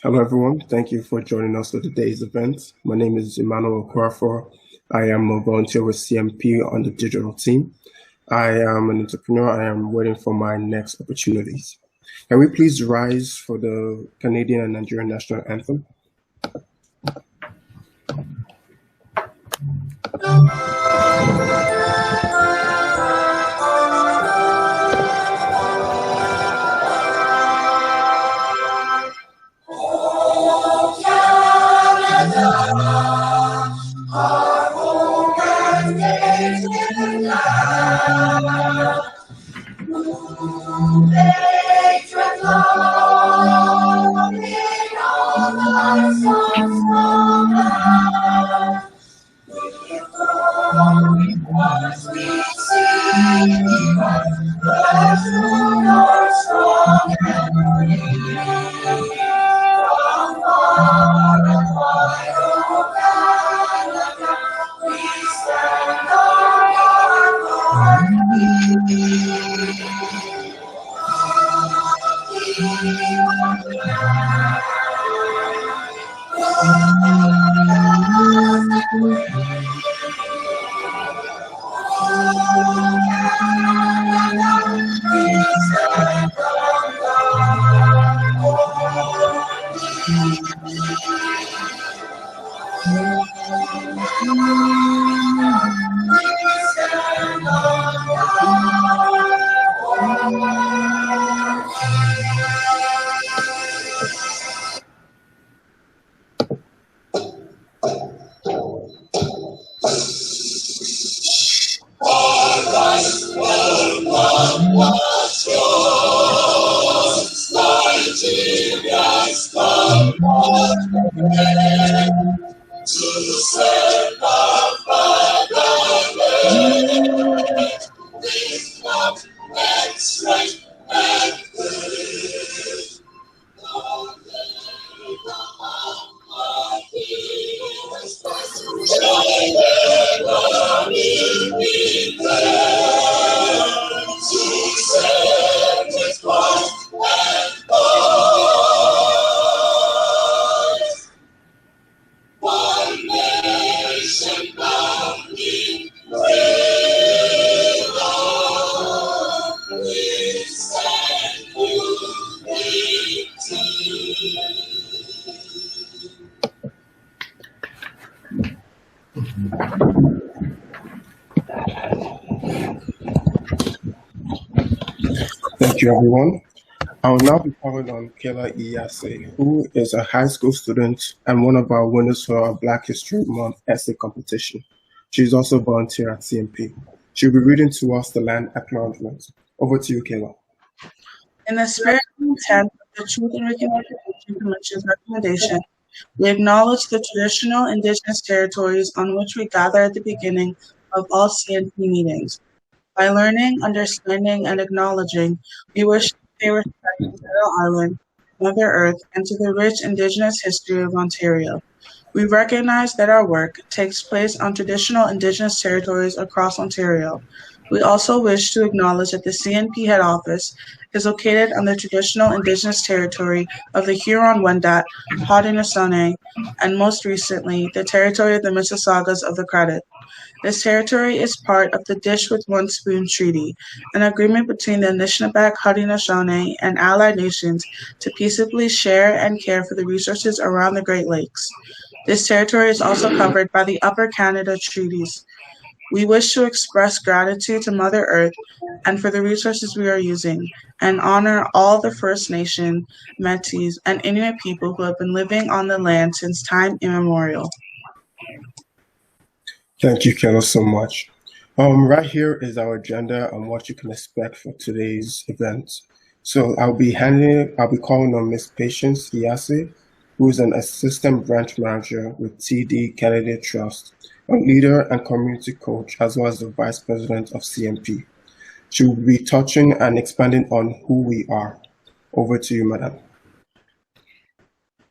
Hello, everyone. Thank you for joining us for today's event. My name is Emmanuel Okorafor. I am a volunteer with CNP on the digital team. I am an entrepreneur. I am waiting for my next opportunities. Can we please rise for the Canadian and Nigerian national anthem? Thank you, everyone. I will now be calling on Kayla Iyase, who is a high school student and one of our winners for our Black History Month essay competition. She is also a volunteer at CNP. She'll be reading to us the land acknowledgement. Over to you, Kayla. In the spirit and intent of the Truth and Reconciliation Commission's recommendation, we acknowledge the traditional Indigenous territories on which we gather at the beginning of all CNP meetings. By learning, understanding, and acknowledging, we wish to pay respect to Turtle Island, Mother Earth, and to the rich Indigenous history of Ontario. We recognize that our work takes place on traditional Indigenous territories across Ontario. We also wish to acknowledge that the CNP head office is located on the traditional Indigenous territory of the Huron-Wendat, Haudenosaunee, and most recently, the territory of the Mississaugas of the Credit. This territory is part of the Dish with One Spoon Treaty, an agreement between the Anishinaabe, Haudenosaunee, and allied nations to peaceably share and care for the resources around the Great Lakes. This territory is also covered by the Upper Canada Treaties. We wish to express gratitude to Mother Earth and for the resources we are using, and honor all the First Nation, Métis, and Inuit people who have been living on the land since time immemorial. Thank you, Kayla, so much. Right here is our agenda and what you can expect for today's event. So I'll be calling on Miss Patience Iyase, who is an assistant branch manager with TD Canada Trust, a leader and community coach, as well as the vice president of CNP. She will be touching and expanding on who we are. Over to you, madam.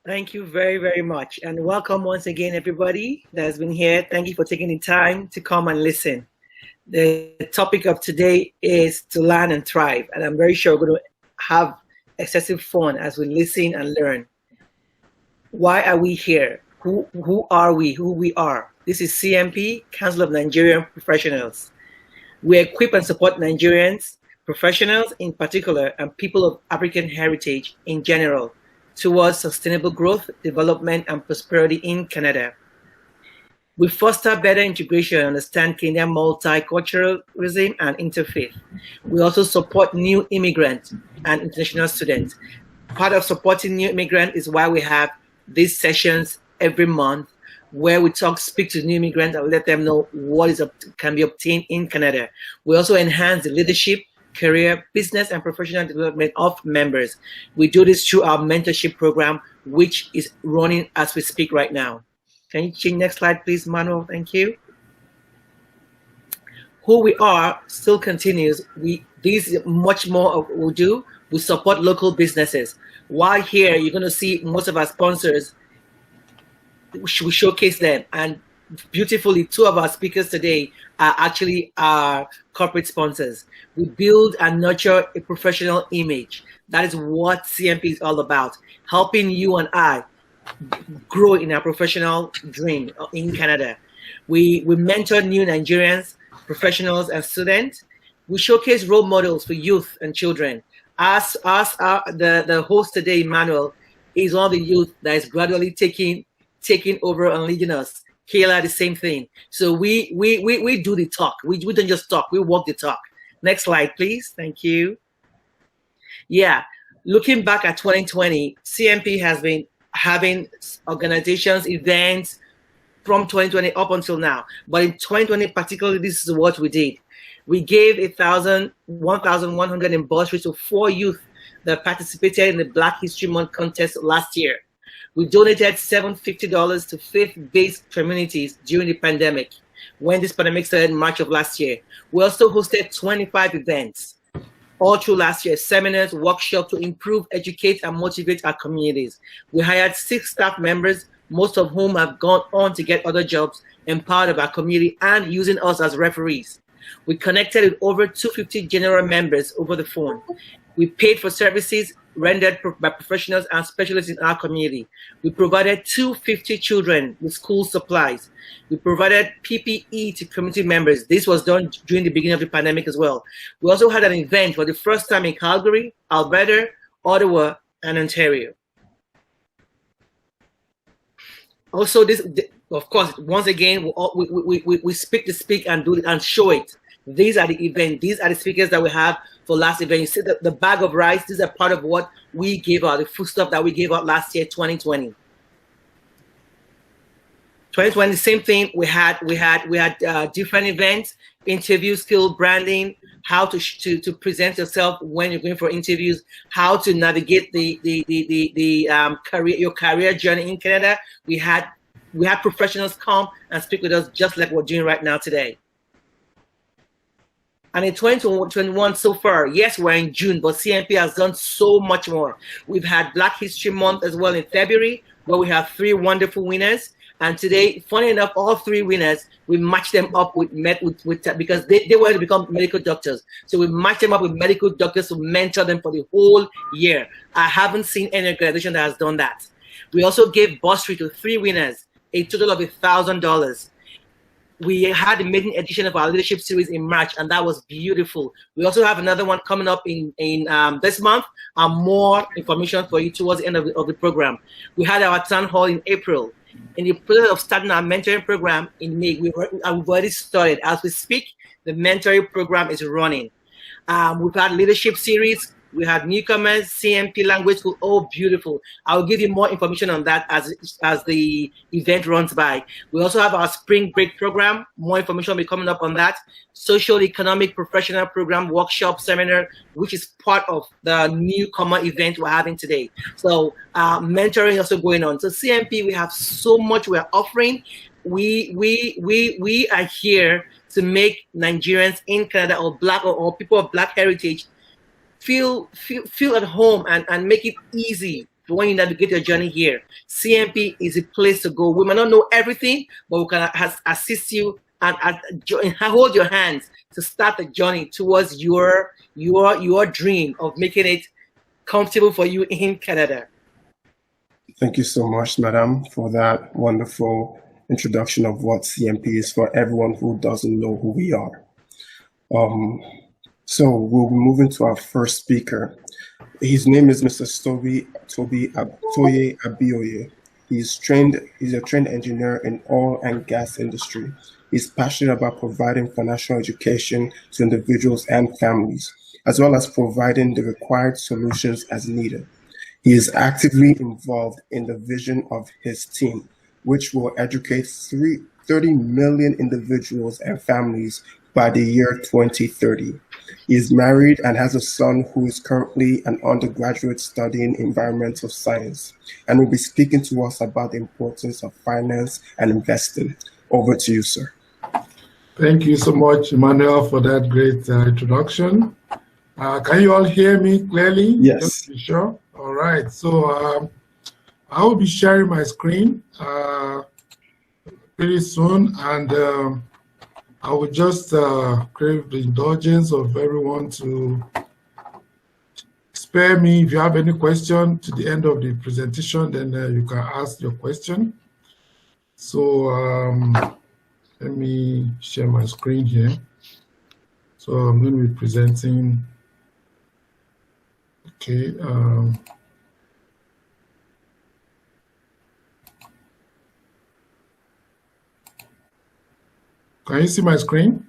Thank you very, very much. And welcome once again, everybody that has been here. Thank you for taking the time to come and listen. The topic of today is to learn and thrive. And I'm very sure we're going to have excessive fun as we listen and learn. Why are we here? Who are we? Who we are? This is CNP, Council of Nigerian Professionals. We equip and support Nigerians, professionals in particular, and people of African heritage in general towards sustainable growth, development, and prosperity in Canada. We foster better integration and understand Kenyan multiculturalism and interfaith. We also support new immigrants and international students. Part of supporting new immigrants is why we have these sessions every month where we speak to new immigrants and let them know what can be obtained in Canada. We also enhance the leadership, career, business, and professional development of members. We do this through our mentorship program, which is running as we speak right now. Can you change next slide, please, Manuel? Thank you. Who we are still continues. This is much more of what we do. We support local businesses. While here, you're going to see most of our sponsors. We showcase them, and beautifully, two of our speakers today are actually our corporate sponsors. We build and nurture a professional image. That is what CNP is all about, helping you and I grow in our professional dream in Canada. We mentor new Nigerians, professionals, and students. We showcase role models for youth and children. The host today, Emmanuel, is one of the youth that is gradually taking over and leading us. Kayla, the same thing. So we do the talk. We don't just talk, we walk the talk. Next slide, please. Thank you. Yeah, looking back at 2020, CNP has been having organizations, events from 2020 up until now. But in 2020 particularly, this is what we did. We gave 1,100 in bursaries to 4 youth that participated in the Black History Month contest last year. We donated $750 to faith-based communities during the pandemic, when this pandemic started in March of last year. We also hosted 25 events all through last year, seminars, workshops to improve, educate, and motivate our communities. We hired 6 staff members, most of whom have gone on to get other jobs, empowered of our community, and using us as referees. We connected with over 250 general members over the phone. We paid for services rendered by professionals and specialists in our community. We provided 250 children with school supplies. We provided PPE to community members. This was done during the beginning of the pandemic as well. We also had an event for the first time in Calgary, Alberta, Ottawa, and Ontario. Also, this, of course, once again, we speak and do it and show it. These are the events. These are the speakers that we have for last event. You see the bag of rice. These are part of what we gave out, the food stuff that we gave out last year, 2020. 2020, same thing. We had different events, interview skill, branding, how to present yourself when you're going for interviews, how to navigate your career journey in Canada. We had professionals come and speak with us just like we're doing right now today. And in 2021 so far, yes, we're in June, but CNP has done so much more. We've had Black History Month as well in February, where we have 3 wonderful winners. And today, funny enough, all 3 winners, we matched them up because they wanted to become medical doctors. So we matched them up with medical doctors to mentor them for the whole year. I haven't seen any organization that has done that. We also gave bursary to 3 winners, a total of $1,000. We had the maiden edition of our leadership series in March, and that was beautiful. We also have another one coming up in this month, and more information for you towards the end of the program. We had our town hall in April. In the process of starting our mentoring program in May, we've already started. As we speak, the mentoring program is running. We've had leadership series. We had newcomers, CNP language school, all beautiful. I'll give you more information on that as the event runs by. We also have our spring break program. More information will be coming up on that. Social, economic, professional program, workshop, seminar, which is part of the newcomer event we're having today. So mentoring is also going on. So CNP, we have so much we're offering. We are here to make Nigerians in Canada or people of Black heritage feel at home and make it easy when you navigate your journey here. CNP is a place to go. We might not know everything, but we can assist you and hold your hands to start the journey towards your dream of making it comfortable for you in Canada. Thank you so much, Madam, for that wonderful introduction of what CNP is for everyone who doesn't know who we are. So we'll be moving to our first speaker. His name is Mr. Toye Abioye. He's a trained engineer in oil and gas industry. He's passionate about providing financial education to individuals and families, as well as providing the required solutions as needed. He is actively involved in the vision of his team, which will educate 30 million individuals and families by the year 2030. He is married and has a son who is currently an undergraduate studying environmental science and will be speaking to us about the importance of finance and investing. Over to you, sir. Thank you so much, Emmanuel, for that great introduction. Can you all hear me clearly? Yes. Just to be sure. All right. So I will be sharing my screen pretty soon, and I would just crave the indulgence of everyone to spare me. If you have any question to the end of the presentation, then you can ask your question. So let me share my screen here. So I'm going to be presenting. Okay. Can you see my screen?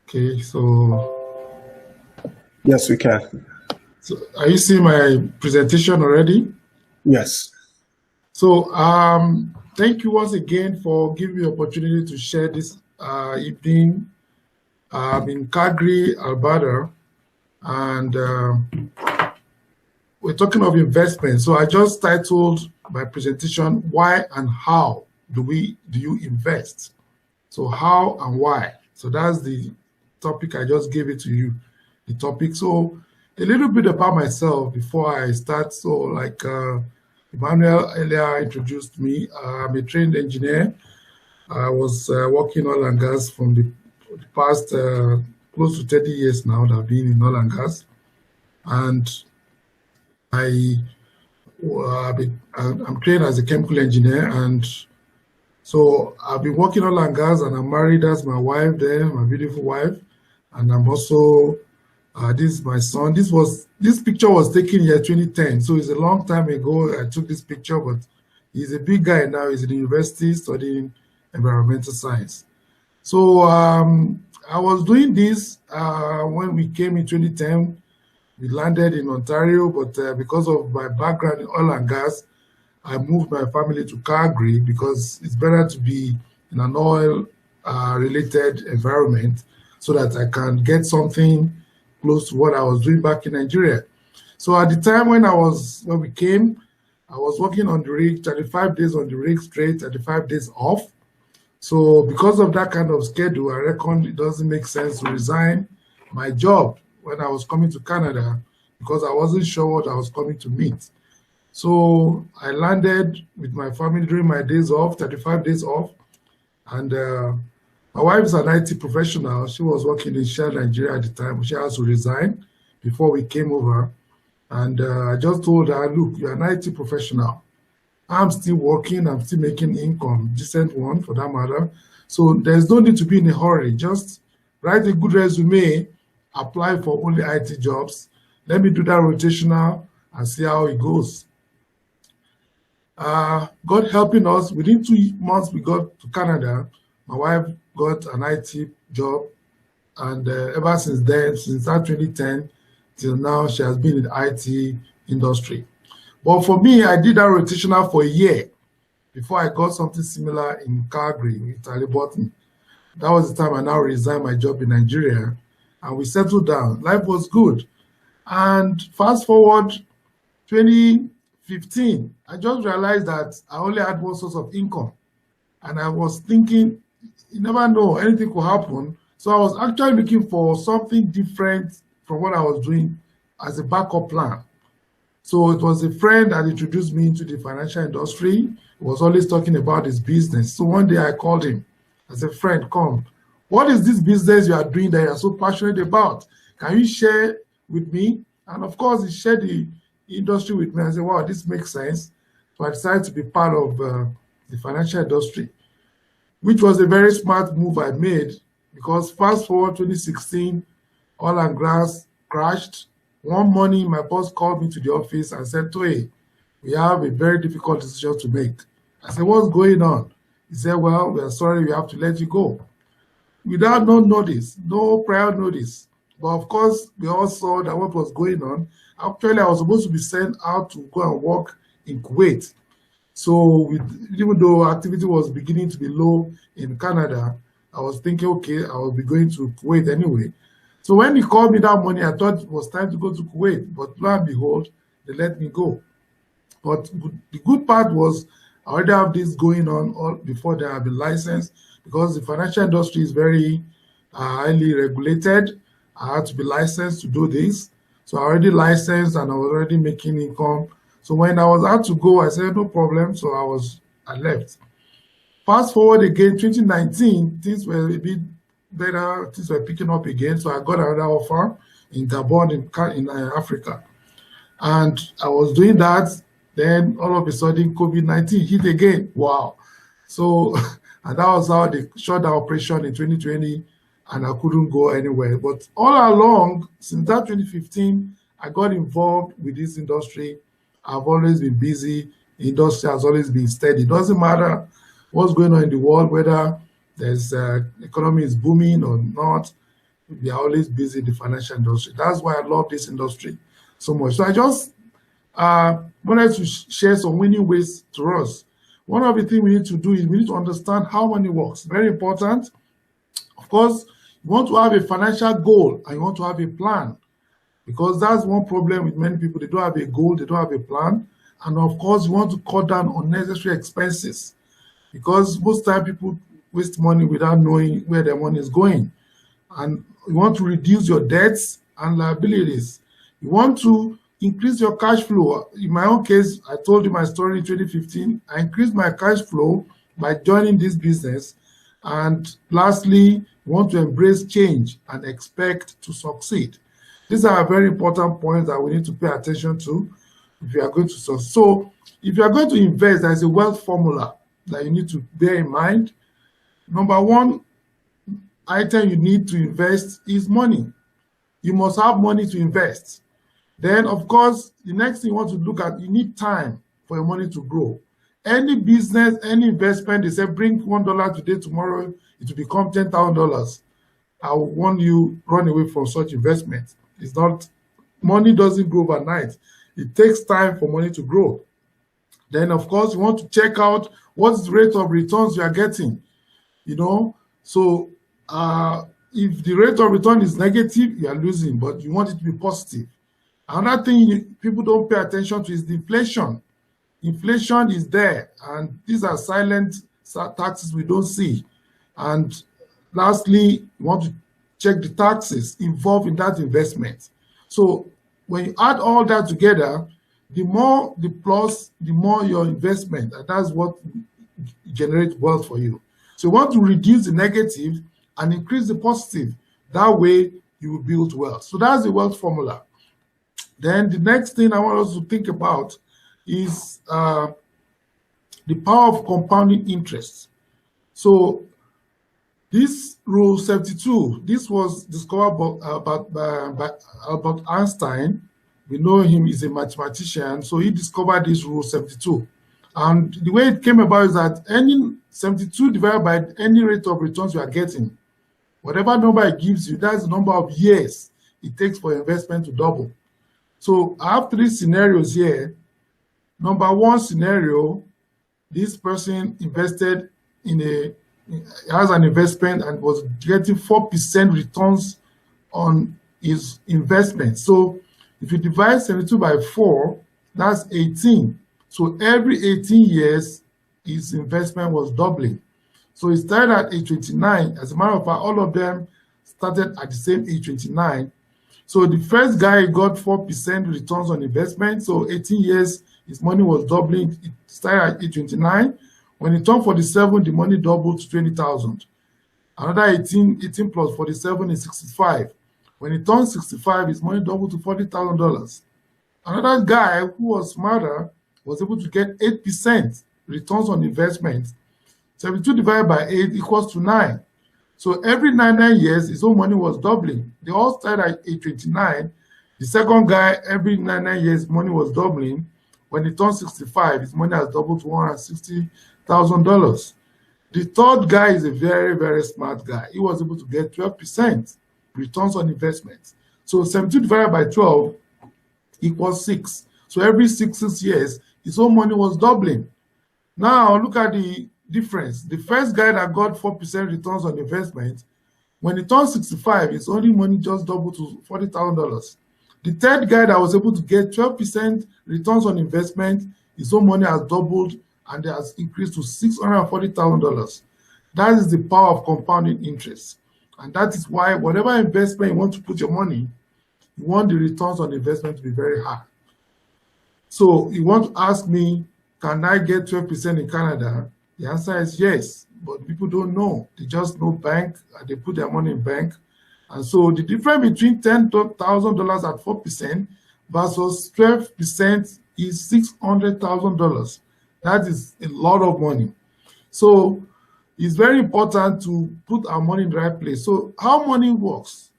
Okay, so. Yes, we can. So are you seeing my presentation already? Yes. So thank you once again for giving me the opportunity to share this evening. I'm in Calgary, Alberta, and we're talking of investment. So I just titled my presentation, Why and How Do you invest? So how and why? So that's the topic. I just gave it to you, the topic. So a little bit about myself before I start. So like Emmanuel earlier introduced me, I'm a trained engineer. I was working oil and gas from the past close to 30 years now that I've been in oil and gas. And I'm trained as a chemical engineer, and so I've been working oil and gas, and I'm married. That's my wife there, my beautiful wife, and I'm also this is my son. This picture was taken in 2010, so it's a long time ago I took this picture. But he's a big guy now. He's in the university studying environmental science. So I was doing this when we came in 2010. We landed in Ontario, but because of my background in oil and gas, I moved my family to Calgary because it's better to be in an oil-related environment so that I can get something close to what I was doing back in Nigeria. So at the time when we came, I was working on the rig, 35 days on the rig straight, 35 days off. So because of that kind of schedule, I reckon it doesn't make sense to resign my job when I was coming to Canada because I wasn't sure what I was coming to meet. So I landed with my family during my days off, 35 days off. And my wife is an IT professional. She was working in Shell Nigeria at the time. She had to resign before we came over. And I just told her, look, you're an IT professional. I'm still working. I'm still making income, decent one for that matter. So there's no need to be in a hurry. Just write a good resume, apply for only IT jobs. Let me do that rotational and see how it goes. God helping us, within 2 months we got to Canada. My wife got an IT job, and ever since then, since that 2010 till now, she has been in the IT industry. But for me, I did that rotational for a year before I got something similar in Calgary with Talibotany. That was the time I now resigned my job in Nigeria, and we settled down. Life was good. And fast forward 2015, I just realized that I only had one source of income. And I was thinking, you never know, anything could happen. So I was actually looking for something different from what I was doing as a backup plan. So it was a friend that introduced me into the financial industry. He was always talking about his business. So one day I called him. I said, friend, come. What is this business you are doing that you are so passionate about? Can you share with me? And of course, he shared the industry with me. I said, wow, this makes sense. So I decided to be part of the financial industry, which was a very smart move I made, because fast forward 2016, oil and gas crashed. One morning, my boss called me to the office and said, Toye, we have a very difficult decision to make. I said, what's going on? He said, well, we are sorry, we have to let you go. Without no notice, no prior notice. But of course, we all saw that what was going on. Actually, I was supposed to be sent out to go and work in Kuwait. So even though activity was beginning to be low in Canada, I was thinking, okay, I will be going to Kuwait anyway. So when he called me that morning, I thought it was time to go to Kuwait. But lo and behold, they let me go. But the good part was I already have this going on all before they have been licensed, because the financial industry is very highly regulated. I had to be licensed to do this. So I already licensed and I was already making income. So when I was out to go, I said, no problem. So I left. Fast forward again, 2019, things were a bit better. Things were picking up again. So I got another offer in Gabon, in Africa. And I was doing that. Then all of a sudden, COVID-19 hit again. Wow. So, and that was how they shut down operation in 2020, and I couldn't go anywhere. But all along, since that 2015, I got involved with this industry. I've always been busy. The industry has always been steady. It doesn't matter what's going on in the world, whether there's economy is booming or not. We are always busy in the financial industry. That's why I love this industry so much. So I just wanted to share some winning ways to us. One of the things we need to do is we need to understand how money works. Very important. Of course, you want to have a financial goal and you want to have a plan, because that's one problem with many people. They don't have a goal, they don't have a plan. And of course, you want to cut down unnecessary expenses, because most time people waste money without knowing where their money is going. And you want to reduce your debts and liabilities. You want to increase your cash flow. In my own case, I told you my story in 2015. I increased my cash flow by joining this business. And lastly, you want to embrace change and expect to succeed. These are very important points that we need to pay attention to if you are going to succeed. So if you are going to invest, there is a wealth formula that you need to bear in mind. Number one item you need to invest is money. You must have money to invest. Then, of course, the next thing you want to look at, you need time for your money to grow. Any business, any investment, they say bring $1 today, tomorrow it will become $10,000. I will warn you, run away from such investment. It's not, money doesn't grow overnight. It takes time for money to grow. Then, of course, you want to check out what's the rate of returns you are getting. So if the rate of return is negative, you are losing, but you want it to be positive. Another thing people don't pay attention to is the inflation. Inflation is there, and these are silent taxes we don't see. And lastly, you want to check the taxes involved in that investment. So when you add all that together, the more the plus, the more your investment, and that's what generates wealth for you. So you want to reduce the negative and increase the positive. That way, you will build wealth. So that's the wealth formula. Then the next thing I want us to think about is the power of compounding interest. So this rule 72, this was discovered by Albert Einstein. We know him, he's a mathematician, so he discovered this rule 72. And the way it came about is that any 72 divided by any rate of returns you are getting, whatever number it gives you, that's the number of years it takes for investment to double. So I have three scenarios here. Number one scenario, this person invested has an investment and was getting 4% returns on his investment. So if you divide 72 by 4, that's 18. So every 18 years, his investment was doubling. So he started at age 29. As a matter of fact, all of them started at the same age 29. So the first guy got 4% returns on investment. So 18 years, his money was doubling. It started at age 29. When he turned 47, the money doubled to 20,000. Another 18 plus 47 is 65. When he turned 65, his money doubled to $40,000. Another guy who was smarter was able to get 8% returns on investment. 72 divided by 8 equals to 9. So every 9 years, his own money was doubling. They all started at age 29. The second guy, every 9 years, money was doubling. When he turned 65, his money has doubled to $160,000. The third guy is a very, very smart guy. He was able to get 12% returns on investment. So 72 divided by 12 equals 6. So every 6 years, his own money was doubling. Now look at the difference. The first guy that got 4% returns on investment, when he turned 65, his only money just doubled to $40,000. The third guy that was able to get 12% returns on investment, his own money has doubled and it has increased to $640,000. That is the power of compounding interest. And that is why whatever investment you want to put your money, you want the returns on investment to be very high. So you want to ask me, can I get 12% in Canada? The answer is yes, but people don't know. They just know bank, they put their money in bank. And so the difference between $10,000 at 4% versus 12% is $600,000. That is a lot of money. So it's very important to put our money in the right place. So how money works?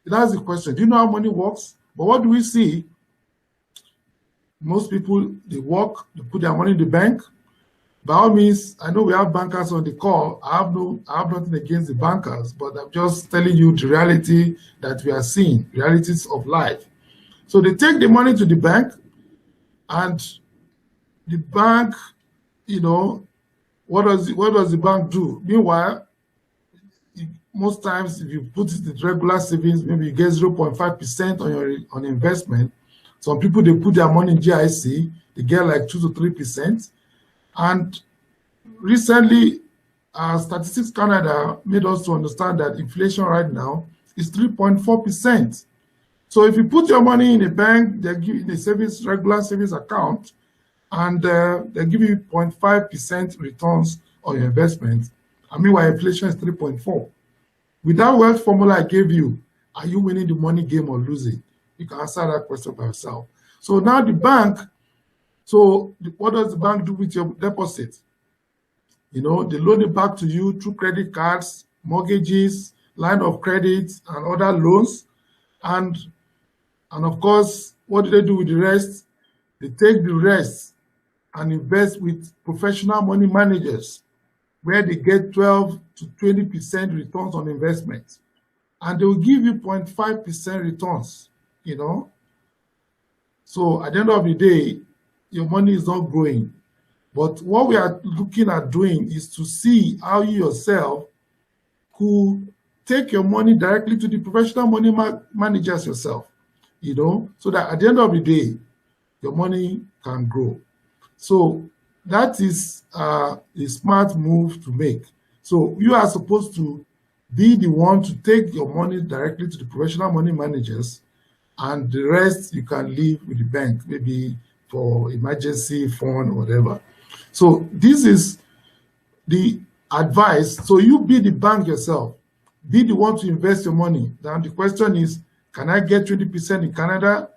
That's the question. Do you know how money works? But what do we see? Most people, they work, they put their money in the bank. By all means, I know we have bankers on the call. I have nothing against the bankers, but I'm just telling you the reality that we are seeing, realities of life. So they take the money to the bank, and the bank, you know, what does the bank do? Meanwhile, most times if you put it in regular savings, maybe you get 0.5% on investment. Some people, they put their money in GIC, they get like 2 to 3%. And recently, Statistics Canada made us to understand that inflation right now is 3.4%. So if you put your money in a bank, they give you in a regular savings account, and they give you 0.5% returns on your investment. I mean, while inflation is 3.4. With that wealth formula I gave you, are you winning the money game or losing? You can answer that question by yourself. So now the bank, what does the bank do with your deposit? You know, they loan it back to you through credit cards, mortgages, line of credit, and other loans. And of course, what do they do with the rest? They take the rest and invest with professional money managers, where they get 12 to 20% returns on investment. And they will give you 0.5% returns, you know. So at the end of the day, your money is not growing. But what we are looking at doing is to see how you yourself could take your money directly to the professional money managers yourself, you know, so that at the end of the day, your money can grow. So that is a smart move to make. So you are supposed to be the one to take your money directly to the professional money managers, and the rest you can leave with the bank, maybe for emergency fund or whatever. So this is the advice. So you be the bank yourself. Be the one to invest your money. Now the question is, can I get 20% in Canada?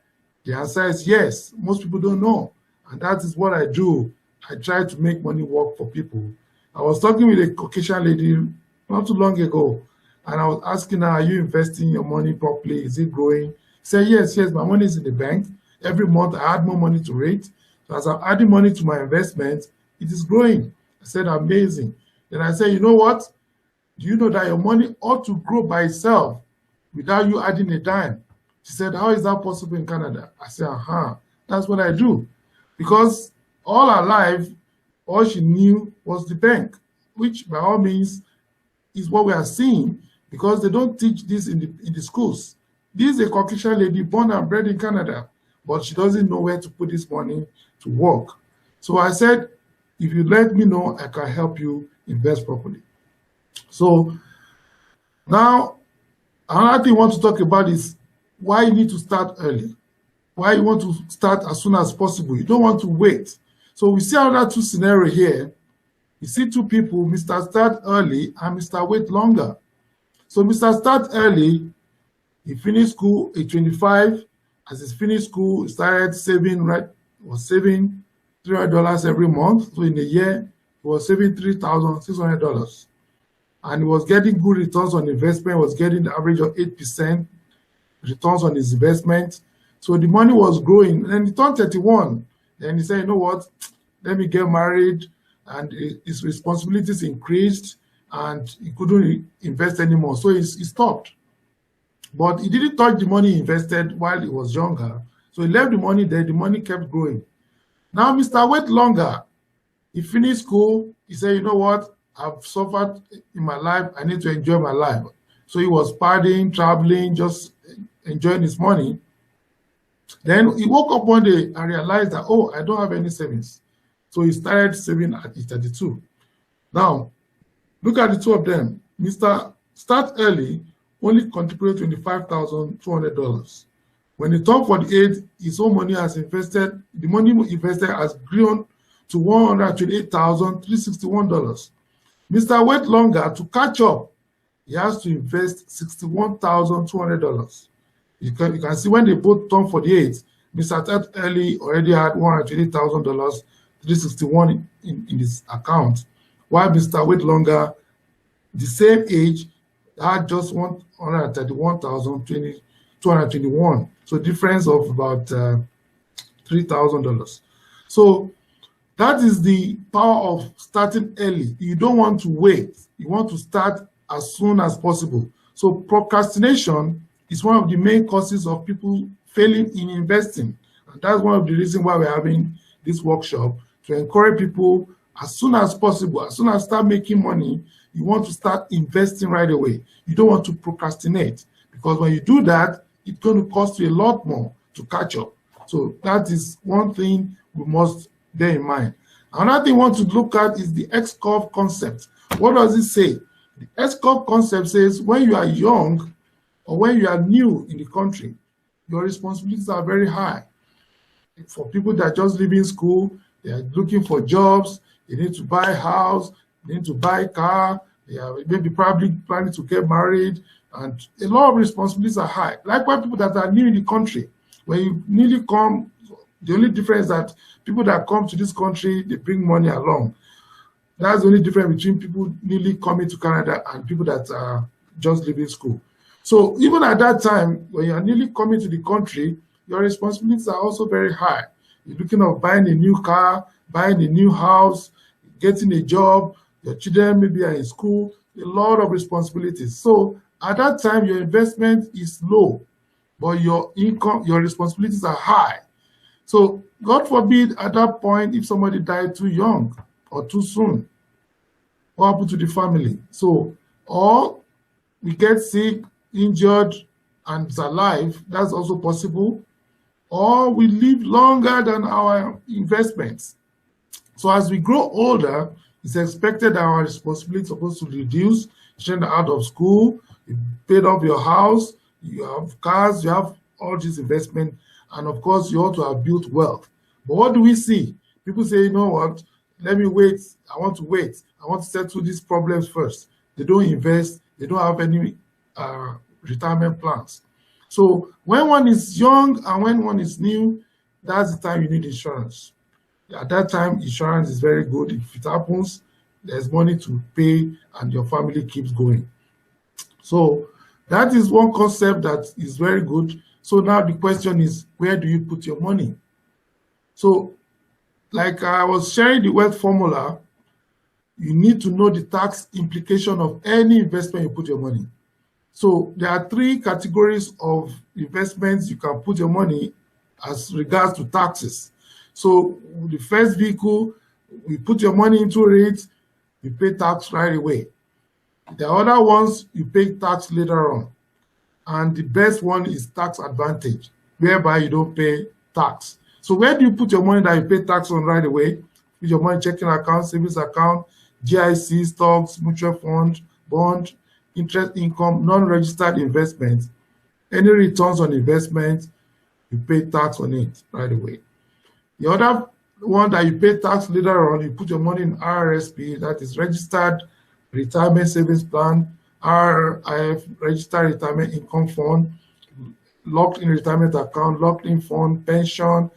The answer is yes. Most people don't know. And that is what I do. I try to make money work for people. I was talking with a Caucasian lady not too long ago, and I was asking her, are you investing your money properly? Is it growing? She said, yes, my money is in the bank. Every month I add more money to it. So as I'm adding money to my investment, it is growing. I said, amazing. Then I said, you know what? Do you know that your money ought to grow by itself without you adding a dime? She said, how is that possible in Canada? I said, that's what I do. Because all her life, all she knew was the bank, which by all means is what we are seeing, because they don't teach this in the schools. This is a Caucasian lady born and bred in Canada, but she doesn't know where to put this money to work. So I said, if you let me know, I can help you invest properly. So now, another thing I want to talk about is why you need to start early. Why you want to start as soon as possible. You don't want to wait. So we see another two scenarios here. You see two people, Mr. Start Early and Mr. Wait Longer. So Mr. Start Early, he finished school at 25, As he finished school, he started saving, was saving $300 every month. So in a year, he was saving $3,600. And he was getting good returns on investment, was getting the average of 8% returns on his investment. So the money was growing. And then he turned 31. Then he said, you know what, let me get married. And his responsibilities increased and he couldn't invest anymore. So he stopped. But he didn't touch the money he invested while he was younger. So he left the money there, the money kept growing. Now, Mr. Wait Longer, he finished school. He said, you know what, I've suffered in my life. I need to enjoy my life. So he was partying, traveling, just enjoying his money. Then he woke up one day and realized that, oh, I don't have any savings. So he started saving at 32. Now, look at the two of them. Mr. Start Early only contributed $25,200. When he turned 48, his own money has invested, the money he invested has grown to $128,361. Mr. Wait Longer, to catch up, he has to invest $61,200. You can see when they both turned 48, Mr. Start Early already had $128,000, 361 in his account, while Mr. Wait Longer, the same age, had just $131,221. So difference of about $3,000. So that is the power of starting early. You don't want to wait. You want to start as soon as possible. So procrastination is one of the main causes of people failing in investing. And that's one of the reasons why we're having this workshop, to encourage people as soon as possible, as soon as start making money, you want to start investing right away. You don't want to procrastinate, because when you do that, it's going to cost you a lot more to catch up. So that is one thing we must bear in mind. Another thing we want to look at is the X-curve concept. What does it say? The X-curve concept says when you are young or when you are new in the country, your responsibilities are very high. For people that are just leaving school, they are looking for jobs, they need to buy a house, they need to buy a car, they are maybe probably planning to get married, and a lot of responsibilities are high. Likewise, people that are new in the country, when you newly come, the only difference is that people that come to this country, they bring money along. That's the only difference between people newly coming to Canada and people that are just leaving school. So even at that time, when you are newly coming to the country, your responsibilities are also very high. You're looking at buying a new car, buying a new house, getting a job, your children maybe are in school, a lot of responsibilities. So at that time, your investment is low, but your income, your responsibilities are high. So God forbid at that point, if somebody died too young or too soon, what happened to the family? So, or we get sick, injured, and is alive, that's also possible. Or we live longer than our investments. So as we grow older, it's expected that our responsibility is supposed to reduce. Children are out of school, you paid off your house, you have cars, you have all this investment, and of course you ought to have built wealth. But what do we see? People say, you know what, let me wait, I want to wait, I want to settle these problems first. They don't invest, they don't have any retirement plans. So when one is young and when one is new, that's the time you need insurance. At that time, insurance is very good. If it happens, there's money to pay and your family keeps going. So that is one concept that is very good. So now the question is, where do you put your money? So like I was sharing the wealth formula, you need to know the tax implication of any investment you put your money. So there are three categories of investments you can put your money as regards to taxes. So the first vehicle, we put your money into it, you pay tax right away. The other ones, you pay tax later on. And the best one is tax advantage, whereby you don't pay tax. So where do you put your money that you pay tax on right away? Put your money checking account, savings account, GIC, stocks, mutual fund, bond, interest income, non-registered investments. Any returns on investment, you pay tax on it right away. The other one that you pay tax later on, you put your money in RRSP, that is Registered Retirement Savings Plan, RIF, Registered Retirement Income Fund. locked-in retirement account, locked-in fund, pension,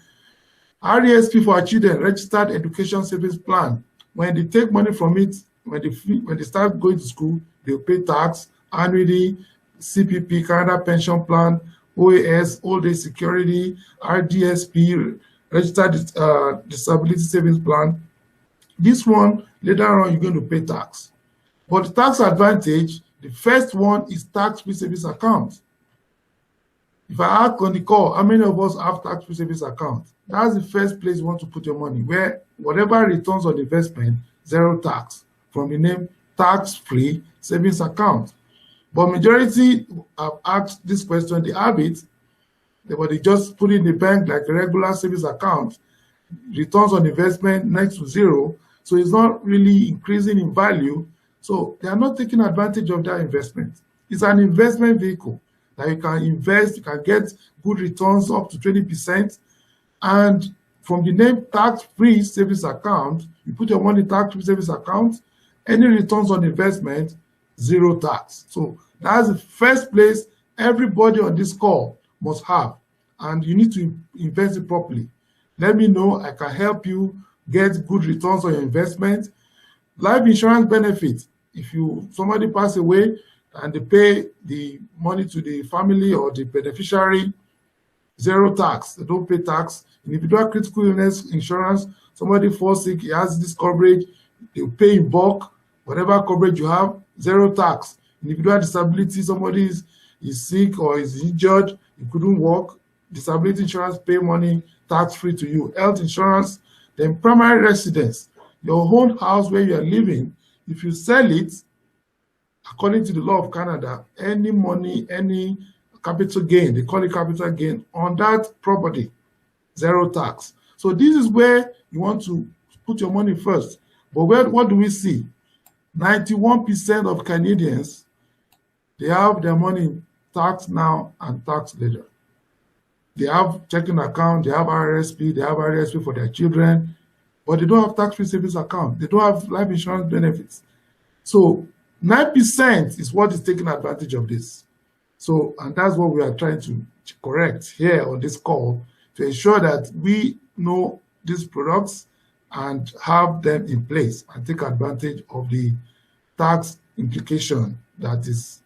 RESP for our children, registered education savings plan. When they take money from it, when they start going to school, they'll pay tax, annuity, CPP, Canada Pension Plan, OAS, Old Age Security, RDSP, Registered Disability Savings Plan. This one, later on, you're going to pay tax. But the tax advantage, the first one is tax-free savings account. If I ask on the call, how many of us have tax-free savings account? That's the first place you want to put your money, where whatever returns on investment, zero tax, from the name tax-free savings account. But majority have asked this question, they have it, but they just put it in the bank like a regular savings account, returns on investment next to zero, so it's not really increasing in value, so they are not taking advantage of that investment. It's an investment vehicle that you can invest, you can get good returns up to 20%, and from the name tax-free savings account, you put your money in tax-free savings account, any returns on investment, zero tax. So that's the first place everybody on this call must have, and you need to invest it properly. Let me know, I can help you get good returns on your investment. Life insurance benefit, if somebody pass away and they pay the money to the family or the beneficiary, zero tax, they don't pay tax. Individual critical illness insurance, somebody falls sick, he has this coverage, they'll pay in bulk, whatever coverage you have, zero tax. Individual disability, somebody is sick or is injured, you couldn't work, disability insurance pay money tax-free to you. Health insurance, then primary residence, your own house where you are living, if you sell it, according to the law of Canada, any money, any capital gain, they call it capital gain, on that property, zero tax. So this is where you want to put your money first. But what do we see? 91% of Canadians, they have their money taxed now and taxed later. They have checking account, they have RSP, they have RSP for their children, but they don't have tax-free savings account. They don't have life insurance benefits. So 9% is what is taking advantage of this. So, and that's what we are trying to correct here on this call, to ensure that we know these products and have them in place and take advantage of the tax implication that is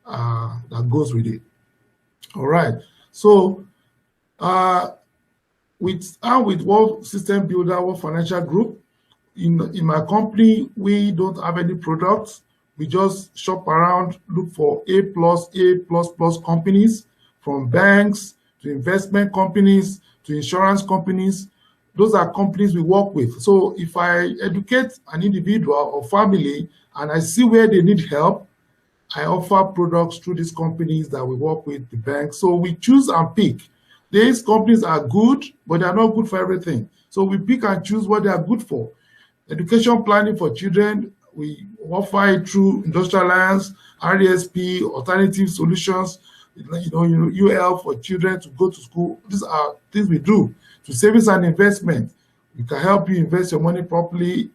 that goes with it. All right. So with World System Builder, World Financial Group, in my company, we don't have any products. We just shop around, look for A+, A++ companies, from banks to investment companies to insurance companies. Those are companies we work with. So if I educate an individual or family and I see where they need help, I offer products through these companies that we work with, the banks. So we choose and pick. These companies are good, but they are not good for everything. So we pick and choose what they are good for. Education planning for children, we offer it through Industrial Alliance, RESP, alternative solutions, UL for children to go to school. These are things we do. To savings and investment, we can help you invest your money properly,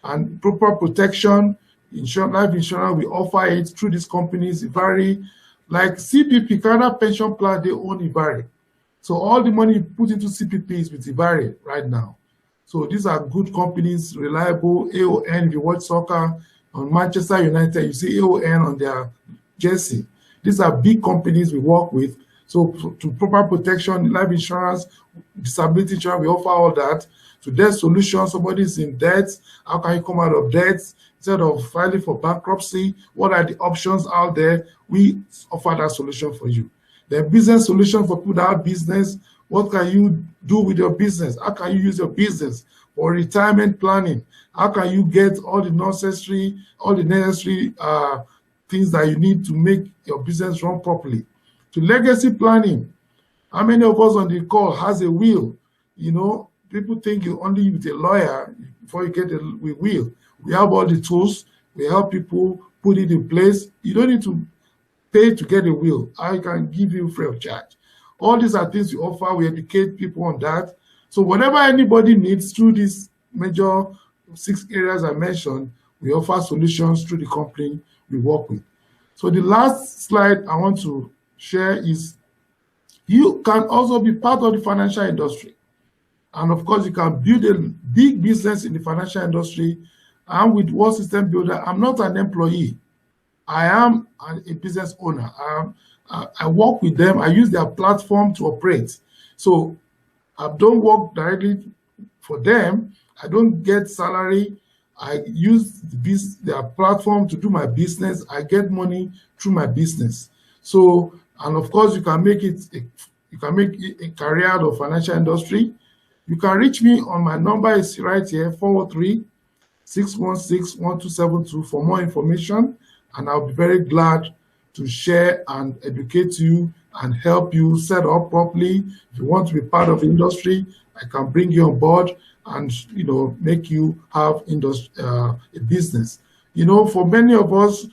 and proper protection, life insurance, we offer it through these companies. Vary, like CPP, Canada Pension Plan, they own Ivari. So all the money put into CPP is with Ivari right now. So these are good companies, reliable. AON, if you watch soccer on Manchester United, you see AON on their jersey. These are big companies we work with. So to proper protection, life insurance, disability insurance, we offer all that. To debt solution, somebody is in debt, how can you come out of debt? Instead of filing for bankruptcy, what are the options out there? We offer that solution for you. The business solution for people that have business, what can you do with your business? How can you use your business for retirement planning? How can you get all the necessary things that you need to make your business run properly? To legacy planning, how many of us on the call has a will? People think you only with a lawyer before you get a will. We have all the tools. We help people put it in place. You don't need to pay to get a will. I can give you free of charge. All these are things we offer. We educate people on that. So whatever anybody needs through these major 6 areas I mentioned, we offer solutions through the company we work with. So the last slide I want to share is You can also be part of the financial industry. And of course, you can build a big business in the financial industry. I'm with World System Builder. I'm not an employee. I am a business owner. I work with them. I use their platform to operate. So I don't work directly for them. I don't get salary. I use their platform to do my business. I get money through my business. So, and of course, you can make it a career out of financial industry. You can reach me on my number is right here, 403-616-1272 for more information, and I'll be very glad to share and educate you and help you set up properly. If you want to be part of the industry, I can bring you on board and make you have a business. For many of us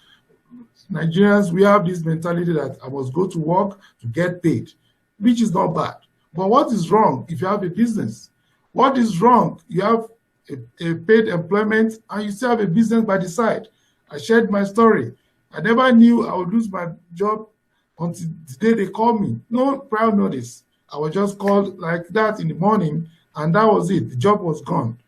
Nigerians, we have this mentality that I must go to work to get paid, which is not bad. But what is wrong if you have a business? What is wrong? You have a paid employment and you still have a business by the side. I shared my story. I never knew I would lose my job until the day they called me. No prior notice. I was just called like that in the morning, and that was it. The job was gone.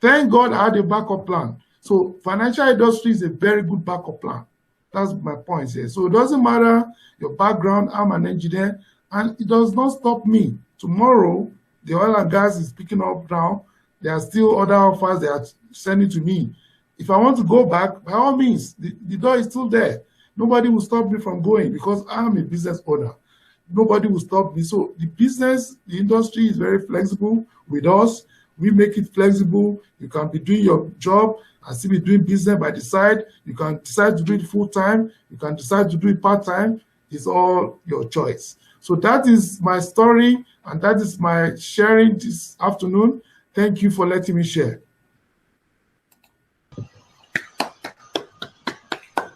Thank God I had a backup plan. So financial industry is a very good backup plan. That's my point here. So it doesn't matter your background. I'm an engineer, and it does not stop me. Tomorrow, the oil and gas is picking up now. There are still other offers they are sending to me. If I want to go back, by all means, the door is still there. Nobody will stop me from going because I'm a business owner. Nobody will stop me. So the industry is very flexible with us. We make it flexible. You can be doing your job and still be doing business by the side. You can decide to do it full time. You can decide to do it part time. It's all your choice. So that is my story, and that is my sharing this afternoon. Thank you for letting me share.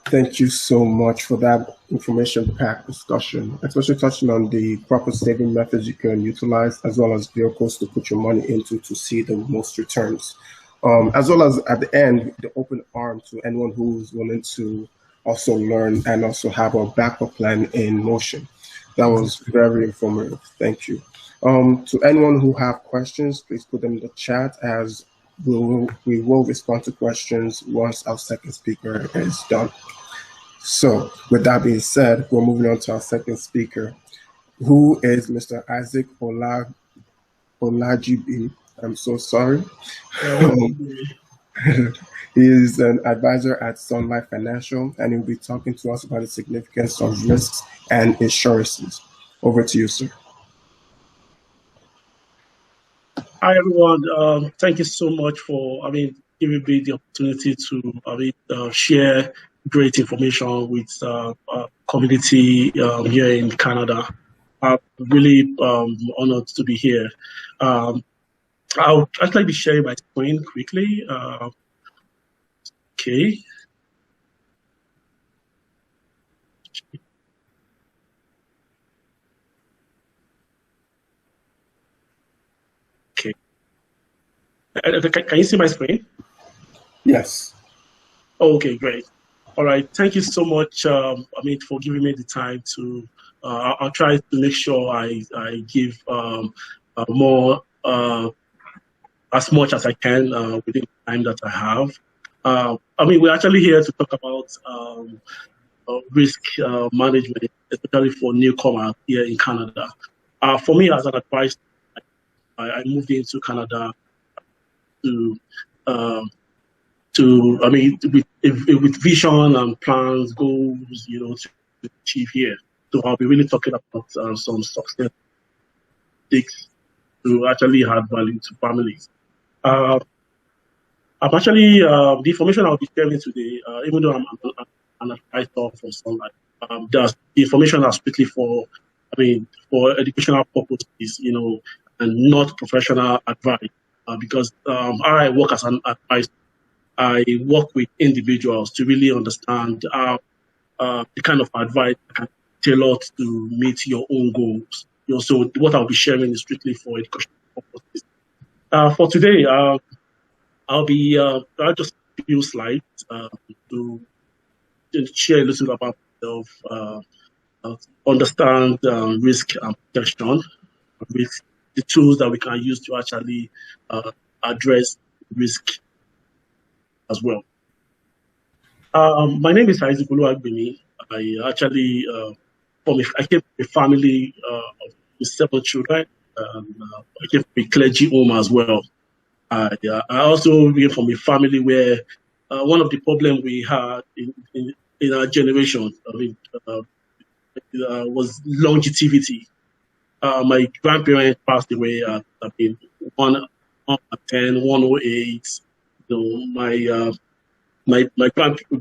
Thank you so much for that information-packed discussion, especially touching on the proper saving methods you can utilize, as well as vehicles to put your money into to see the most returns. As well as at the end, the open arm to anyone who's willing to also learn and also have a backup plan in motion. That was very informative. Thank you. To anyone who have questions, please put them in the chat, as we will respond to questions once our second speaker is done. So with that being said, we're moving on to our second speaker, who is Mr. Isaac Olajibi. I'm so sorry. He is an advisor at Sun Life Financial, and he'll be talking to us about the significance of risks and insurances. Over to you, sir. Hi, everyone. Thank you so much for, giving me the opportunity to, share great information with community here in Canada. I'm really honored to be here. I'll actually be sharing my screen quickly. Okay. Okay. Can you see my screen? Yes. Okay, great. All right. Thank you so much, for giving me the time to. I'll try to make sure I give more, as much as I can within the time that I have. We're actually here to talk about risk management, especially for newcomers here in Canada. For me, as an advisor, I moved into Canada with vision and plans, goals, to achieve here. So I'll be really talking about some success to actually add value to families. I'm actually, the information I'll be sharing today, even though I'm an advisor for Sun Life, the information are strictly for educational purposes, and not professional advice, because I work as an advisor. I work with individuals to really understand the kind of advice I can tailor to meet your own goals. So what I'll be sharing is strictly for educational purposes. For today, I'll just a few slides to share a little about myself, understand risk and protection, with the tools that we can use to actually address risk as well. My name is Isaac Oluwagbemi. I actually I came from a family with 7 children. I came from a clergy home as well. I also came from a family where one of the problems we had in our generation, was longevity. My grandparents passed away at 110, 108. My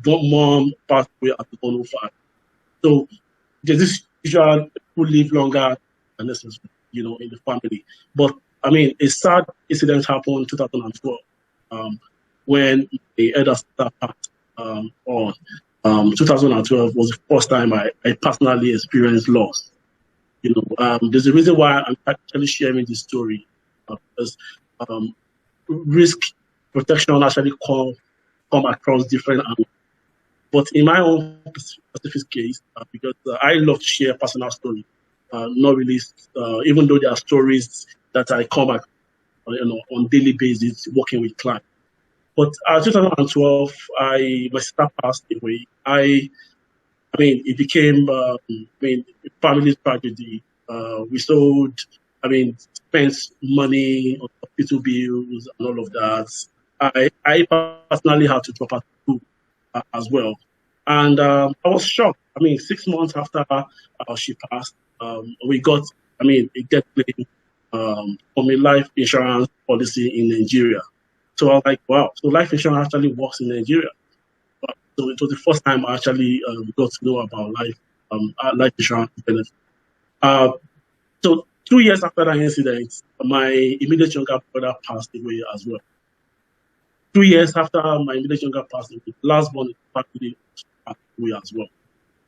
mom passed away at 105. So there's this usual who live longer than necessary, in the family. But a sad incident happened in 2012 when the elder sister passed on. 2012 was the first time I personally experienced loss. There's a reason why I'm actually sharing this story, because risk protection actually come across different angles. But in my own specific case, because I love to share personal stories, not really, even though there are stories that I come back, on daily basis working with clients. But 2012, my sister passed away. It became a family tragedy. We sold, spent money on hospital bills and all of that. I personally had to drop out of school as well. And I was shocked. 6 months after she passed, we got, a death claim from a life insurance policy in Nigeria. So I was like, wow, so life insurance actually works in Nigeria. So it was the first time I actually got to know about life insurance benefits. So 2 years after that incident, my immediate younger brother passed away as well. 2 years after my immediate younger passed away, the last born passed away as well.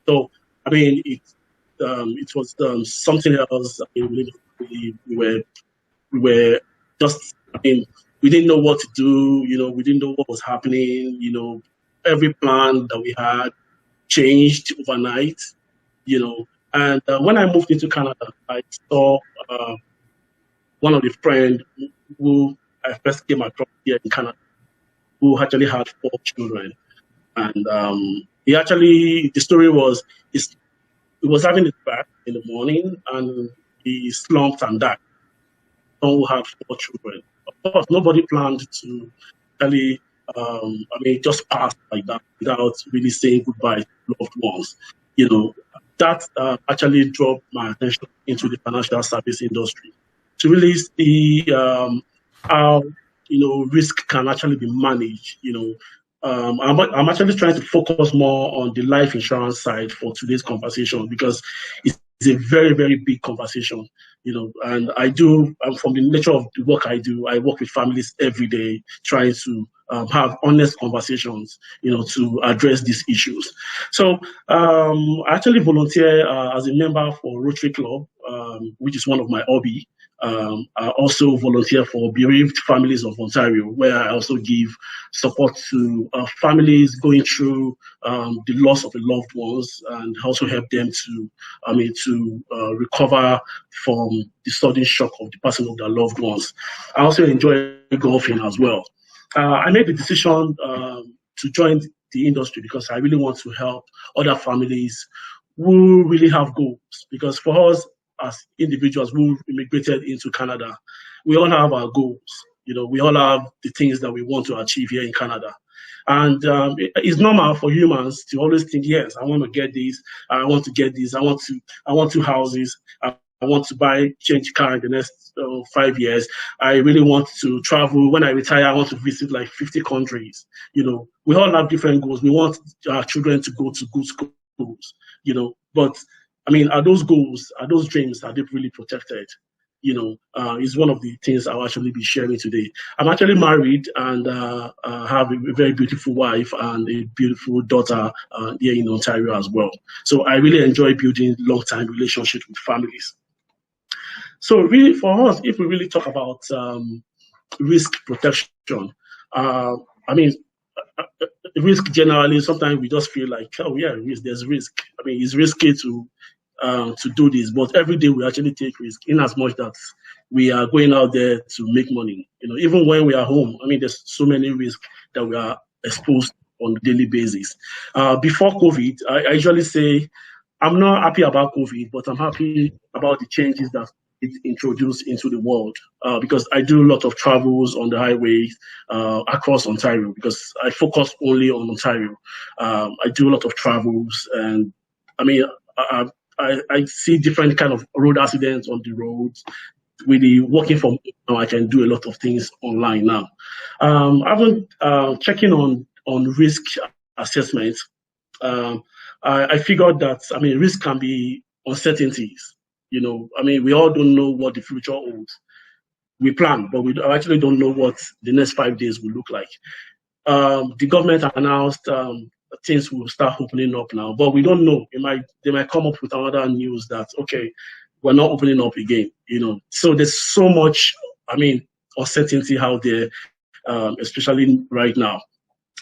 So it was something else. We were just we didn't know what to do. We didn't know what was happening. Every plan that we had changed overnight. And when I moved into Canada, I saw one of the friends who I first came across here in Canada, who actually had 4 children. And the story was, he was having his bath in the morning and he slumped and died. Who had 4 children. Of course, nobody planned to really, just pass like that without really saying goodbye to loved ones. That actually drew my attention into the financial service industry to really see how risk can actually be managed. I'm actually trying to focus more on the life insurance side for today's conversation because it's a very, very big conversation. And from the nature of the work I do, I work with families every day trying to have honest conversations, to address these issues. So I actually volunteer as a member for Rotary Club, which is one of my hobbies. I also volunteer for bereaved families of Ontario, where I also give support to families going through the loss of a loved ones, and also help them to recover from the sudden shock of the passing of their loved ones. I also enjoy golfing as well. I made the decision to join the industry because I really want to help other families who really have goals. Because for us as individuals who immigrated into Canada, we all have our goals. We all have the things that we want to achieve here in Canada. And it's normal for humans to always think, yes, I want to get this, I want to get this, I want 2 houses, I want to change car in the next 5 years. I really want to travel. When I retire, I want to visit like 50 countries. We all have different goals. We want our children to go to good schools, but are those goals, are those dreams, are they really protected? Is one of the things I'll actually be sharing today. I'm actually married and have a very beautiful wife and a beautiful daughter here in Ontario as well. So I really enjoy building long-time relationships with families. So really for us, if we really talk about risk protection, risk generally, sometimes we just feel like, oh yeah, there's risk. It's risky to to do this, but every day we actually take risk in as much that we are going out there to make money. Even when we are home, I mean, there's so many risks that we are exposed on a daily basis. Before COVID, I usually say I'm not happy about COVID, but I'm happy about the changes that it introduced into the world, because I do a lot of travels on the highways across Ontario, because I focus only on Ontario. I do a lot of travels, and I mean, I see different kind of road accidents on the roads. With the working from home, I can do a lot of things online now. I've been checking on risk assessment. I figured that, I mean, risk can be uncertainties. I mean, we all don't know what the future holds. We plan, but we actually don't know what the next 5 days will look like. The government announced things will start opening up now, but we don't know. They might come up with another news that, okay, we're not opening up again. So there's so much, I mean, uncertainty out there, especially right now.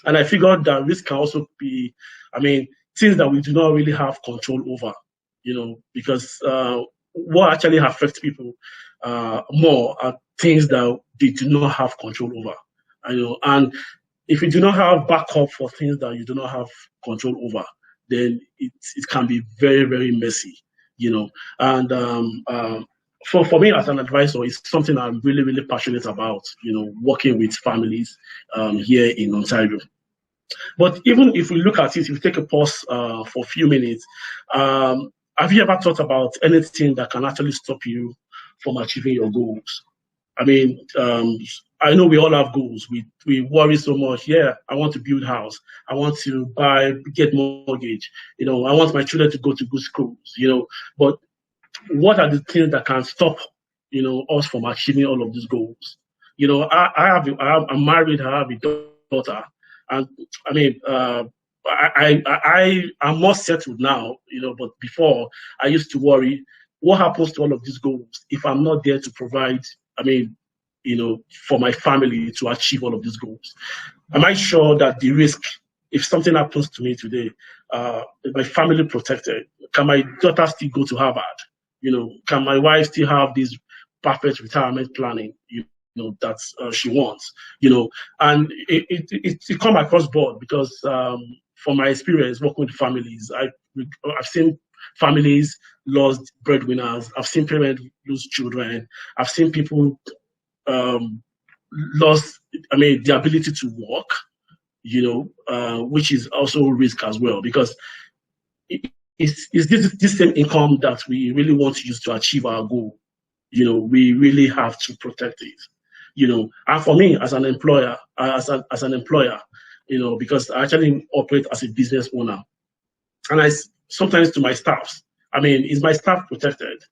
And I figured that risk can also be, I mean, things that we do not really have control over, because what actually affects people more are things that they do not have control over. And if you do not have backup for things that you do not have control over, then it can be very, very messy, And for me as an advisor, it's something I'm really, really passionate about, working with families here in Ontario. But even if we look at it, if we take a pause for a few minutes, have you ever thought about anything that can actually stop you from achieving your goals? I mean, I know we all have goals. We worry so much. Yeah, I want to build a house. I want to get mortgage. I want my children to go to good schools. But what are the things that can stop, us from achieving all of these goals? I'm married. I have a daughter, and I mean, I'm more settled now. But before I used to worry. What happens to all of these goals if I'm not there to provide? I mean, for my family to achieve all of these goals? Am I sure that the risk, if something happens to me today, my family protected? Can my daughter still go to Harvard? Can my wife still have this perfect retirement planning? That she wants. And it come across board because from my experience working with families, I've seen families lost breadwinners. I've seen parents lose children. I've seen people lost, the ability to work, which is also a risk as well, because it's this same income that we really want to use to achieve our goal. We really have to protect it. And for me as an employer, because I actually operate as a business owner, and I sometimes to my staffs, is my staff protected?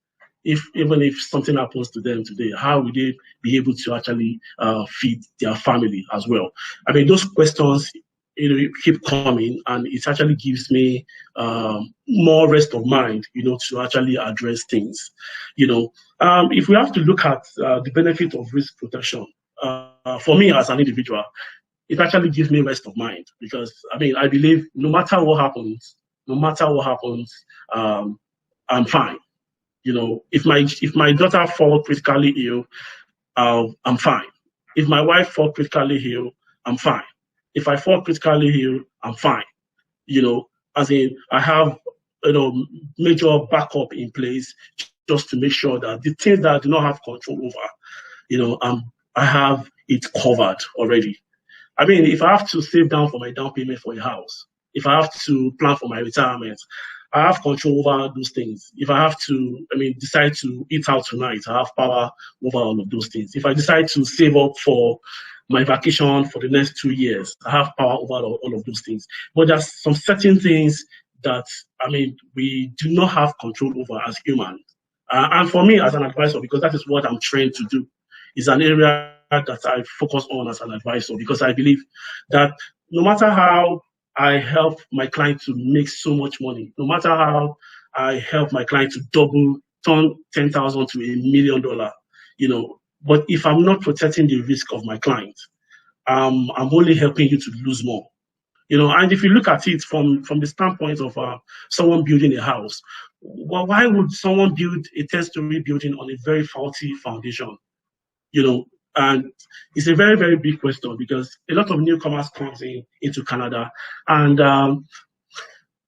Even if something happens to them today, how will they be able to actually feed their family as well? Those questions, keep coming, and it actually gives me more rest of mind, to actually address things. If we have to look at the benefit of risk protection, for me as an individual, it actually gives me rest of mind, because I believe no matter what happens, I'm fine. If my daughter falls critically ill, I'm fine. If my wife falls critically ill, I'm fine. If I fall critically ill, I'm fine. I have major backup in place just to make sure that the things that I do not have control over, I have it covered already. If I have to save down for my down payment for a house, if I have to plan for my retirement, I have control over those things. If I have to, decide to eat out tonight, I have power over all of those things. If I decide to save up for my vacation for the next 2 years, I have power over all of those things. But there's some certain things that, we do not have control over as humans. And for me as an advisor, because that is what I'm trained to do, is an area that I focus on as an advisor, because I believe that no matter how I help my client to make so much money, no matter how I help my client to turn $10,000 to $1 million, but if I'm not protecting the risk of my client, I'm only helping you to lose more. And if you look at it from the standpoint of someone building a house, well, why would someone build a 10-story building on a very faulty foundation? And it's a very, very big question because a lot of newcomers comes into Canada. And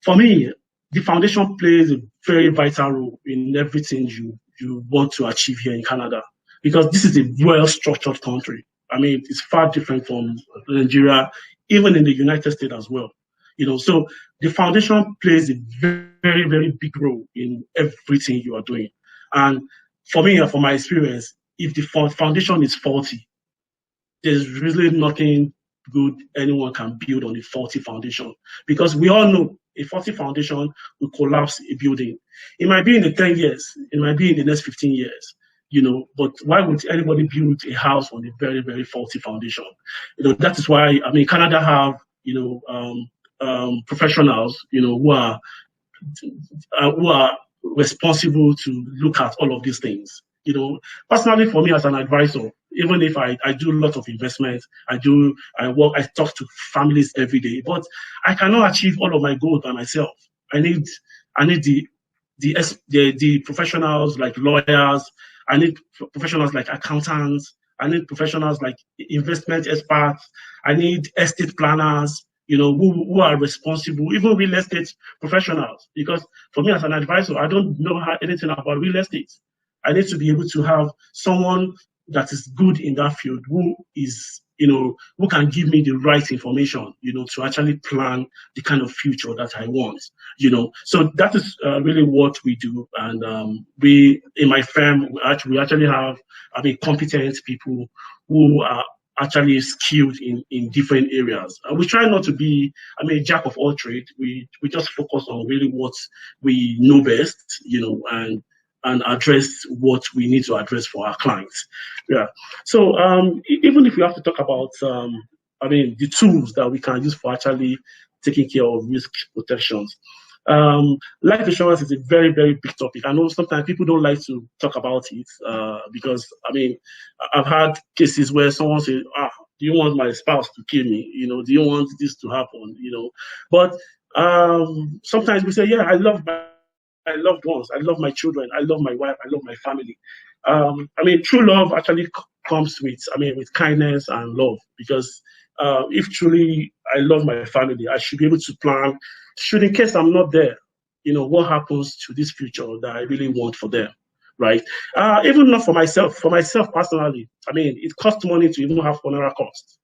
for me, the foundation plays a very vital role in everything you want to achieve here in Canada, because this is a well-structured country. I mean, it's far different from Nigeria, even in the United States as well. So the foundation plays a very, very big role in everything you are doing. And for me, and from my experience, if the foundation is faulty, there's really nothing good anyone can build on a faulty foundation, because we all know a faulty foundation will collapse a building. It might be in the 10 years, it might be in the next 15 years, but why would anybody build a house on a very, very faulty foundation? That is why, I mean, Canada have, professionals, who are responsible to look at all of these things. Personally for me as an advisor, even if I do a lot of investments, I talk to families every day, but I cannot achieve all of my goals by myself. I need the professionals like lawyers. I need professionals like accountants. I need professionals like investment experts. I need estate planners, who are responsible, even real estate professionals. Because for me as an advisor, I don't know anything about real estate. I need to be able to have someone that is good in that field, who can give me the right information, to actually plan the kind of future that I want, So that is really what we do. And we, in my firm, we actually have, competent people who are actually skilled in different areas. We try not to be, a jack of all trades. We just focus on really what we know best, and address what we need to address for our clients. Yeah. So even if we have to talk about, the tools that we can use for actually taking care of risk protections, life insurance is a very, very big topic. I know sometimes people don't like to talk about it because, I've had cases where someone says, do you want my spouse to kill me? Do you want this to happen? But sometimes we say, yeah, I love my loved ones. I love my children. I love my wife. I love my family. True love actually comes with kindness and love, because if truly I love my family, I should be able to plan, should in case I'm not there, what happens to this future that I really want for them, right? Even not for myself personally, it costs money to even have funeral costs.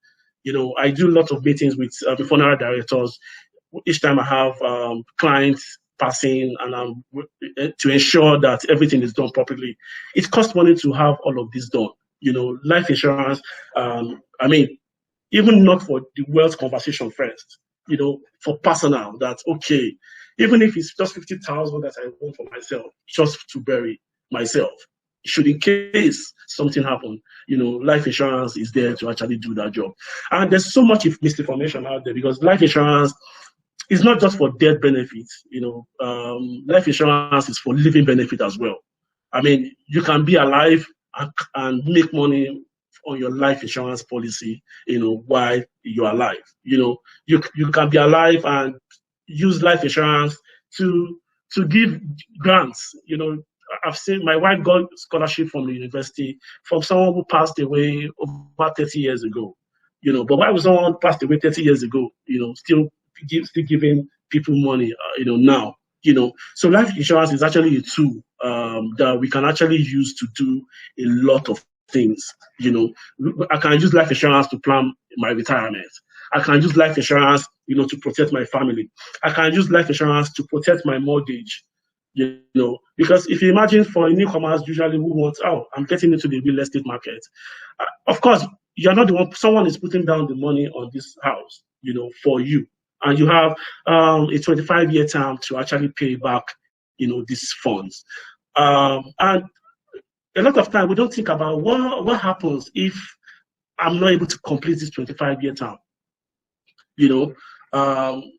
I do lots of meetings with funeral directors. Each time I have clients passing, and to ensure that everything is done properly. It costs money to have all of this done. Life insurance, even not for the wealth conversation first, for personal, that's okay. Even if it's just 50,000 that I want for myself, just to bury myself, should in case something happen, life insurance is there to actually do that job. And there's so much misinformation out there, because life insurance is not just for death benefits. Life insurance is for living benefit as well. You can be alive and make money on your life insurance policy, while you're alive. You can be alive and use life insurance to give grants. I've seen my wife got scholarship from the university from someone who passed away over 30 years ago. But why was someone passed away 30 years ago, still giving people money, now, So life insurance is actually a tool that we can actually use to do a lot of things. I can use life insurance to plan my retirement. I can use life insurance, to protect my family. I can use life insurance to protect my mortgage. Because if you imagine for newcomers usually who want, I'm getting into the real estate market. Of course, you're not the one, someone is putting down the money on this house, for you. And you have a 25-year term to actually pay back, these funds. And a lot of time we don't think about what happens if I'm not able to complete this 25-year term.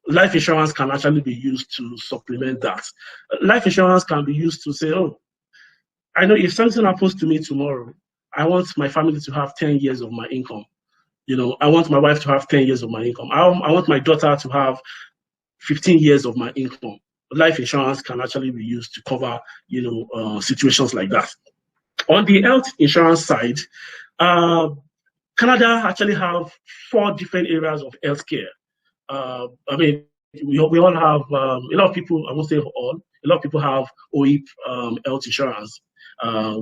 Life insurance can actually be used to supplement that. Life insurance can be used to say, I know if something happens to me tomorrow, I want my family to have 10 years of my income. I want my wife to have 10 years of my income. I want my daughter to have 15 years of my income. life insurance can actually be used to cover, situations like that. On the health insurance side, Canada actually have 4 different areas of healthcare. I mean, we all have, a lot of people, I won't say all, a lot of people have OIP health insurance,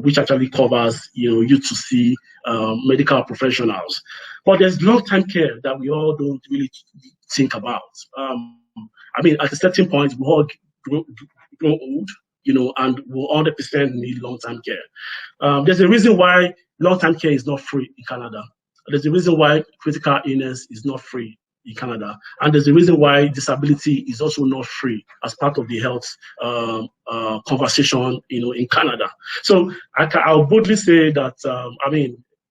which actually covers, you to see medical professionals. But there's long-term care that we all don't really think about. I mean, at a certain point, we all grow old, and we 100% need long-term care. There's a reason why long-term care is not free in Canada. There's a reason why critical illness is not free in Canada. And there's a reason why disability is also not free as part of the health conversation, in Canada. So I'll boldly say that,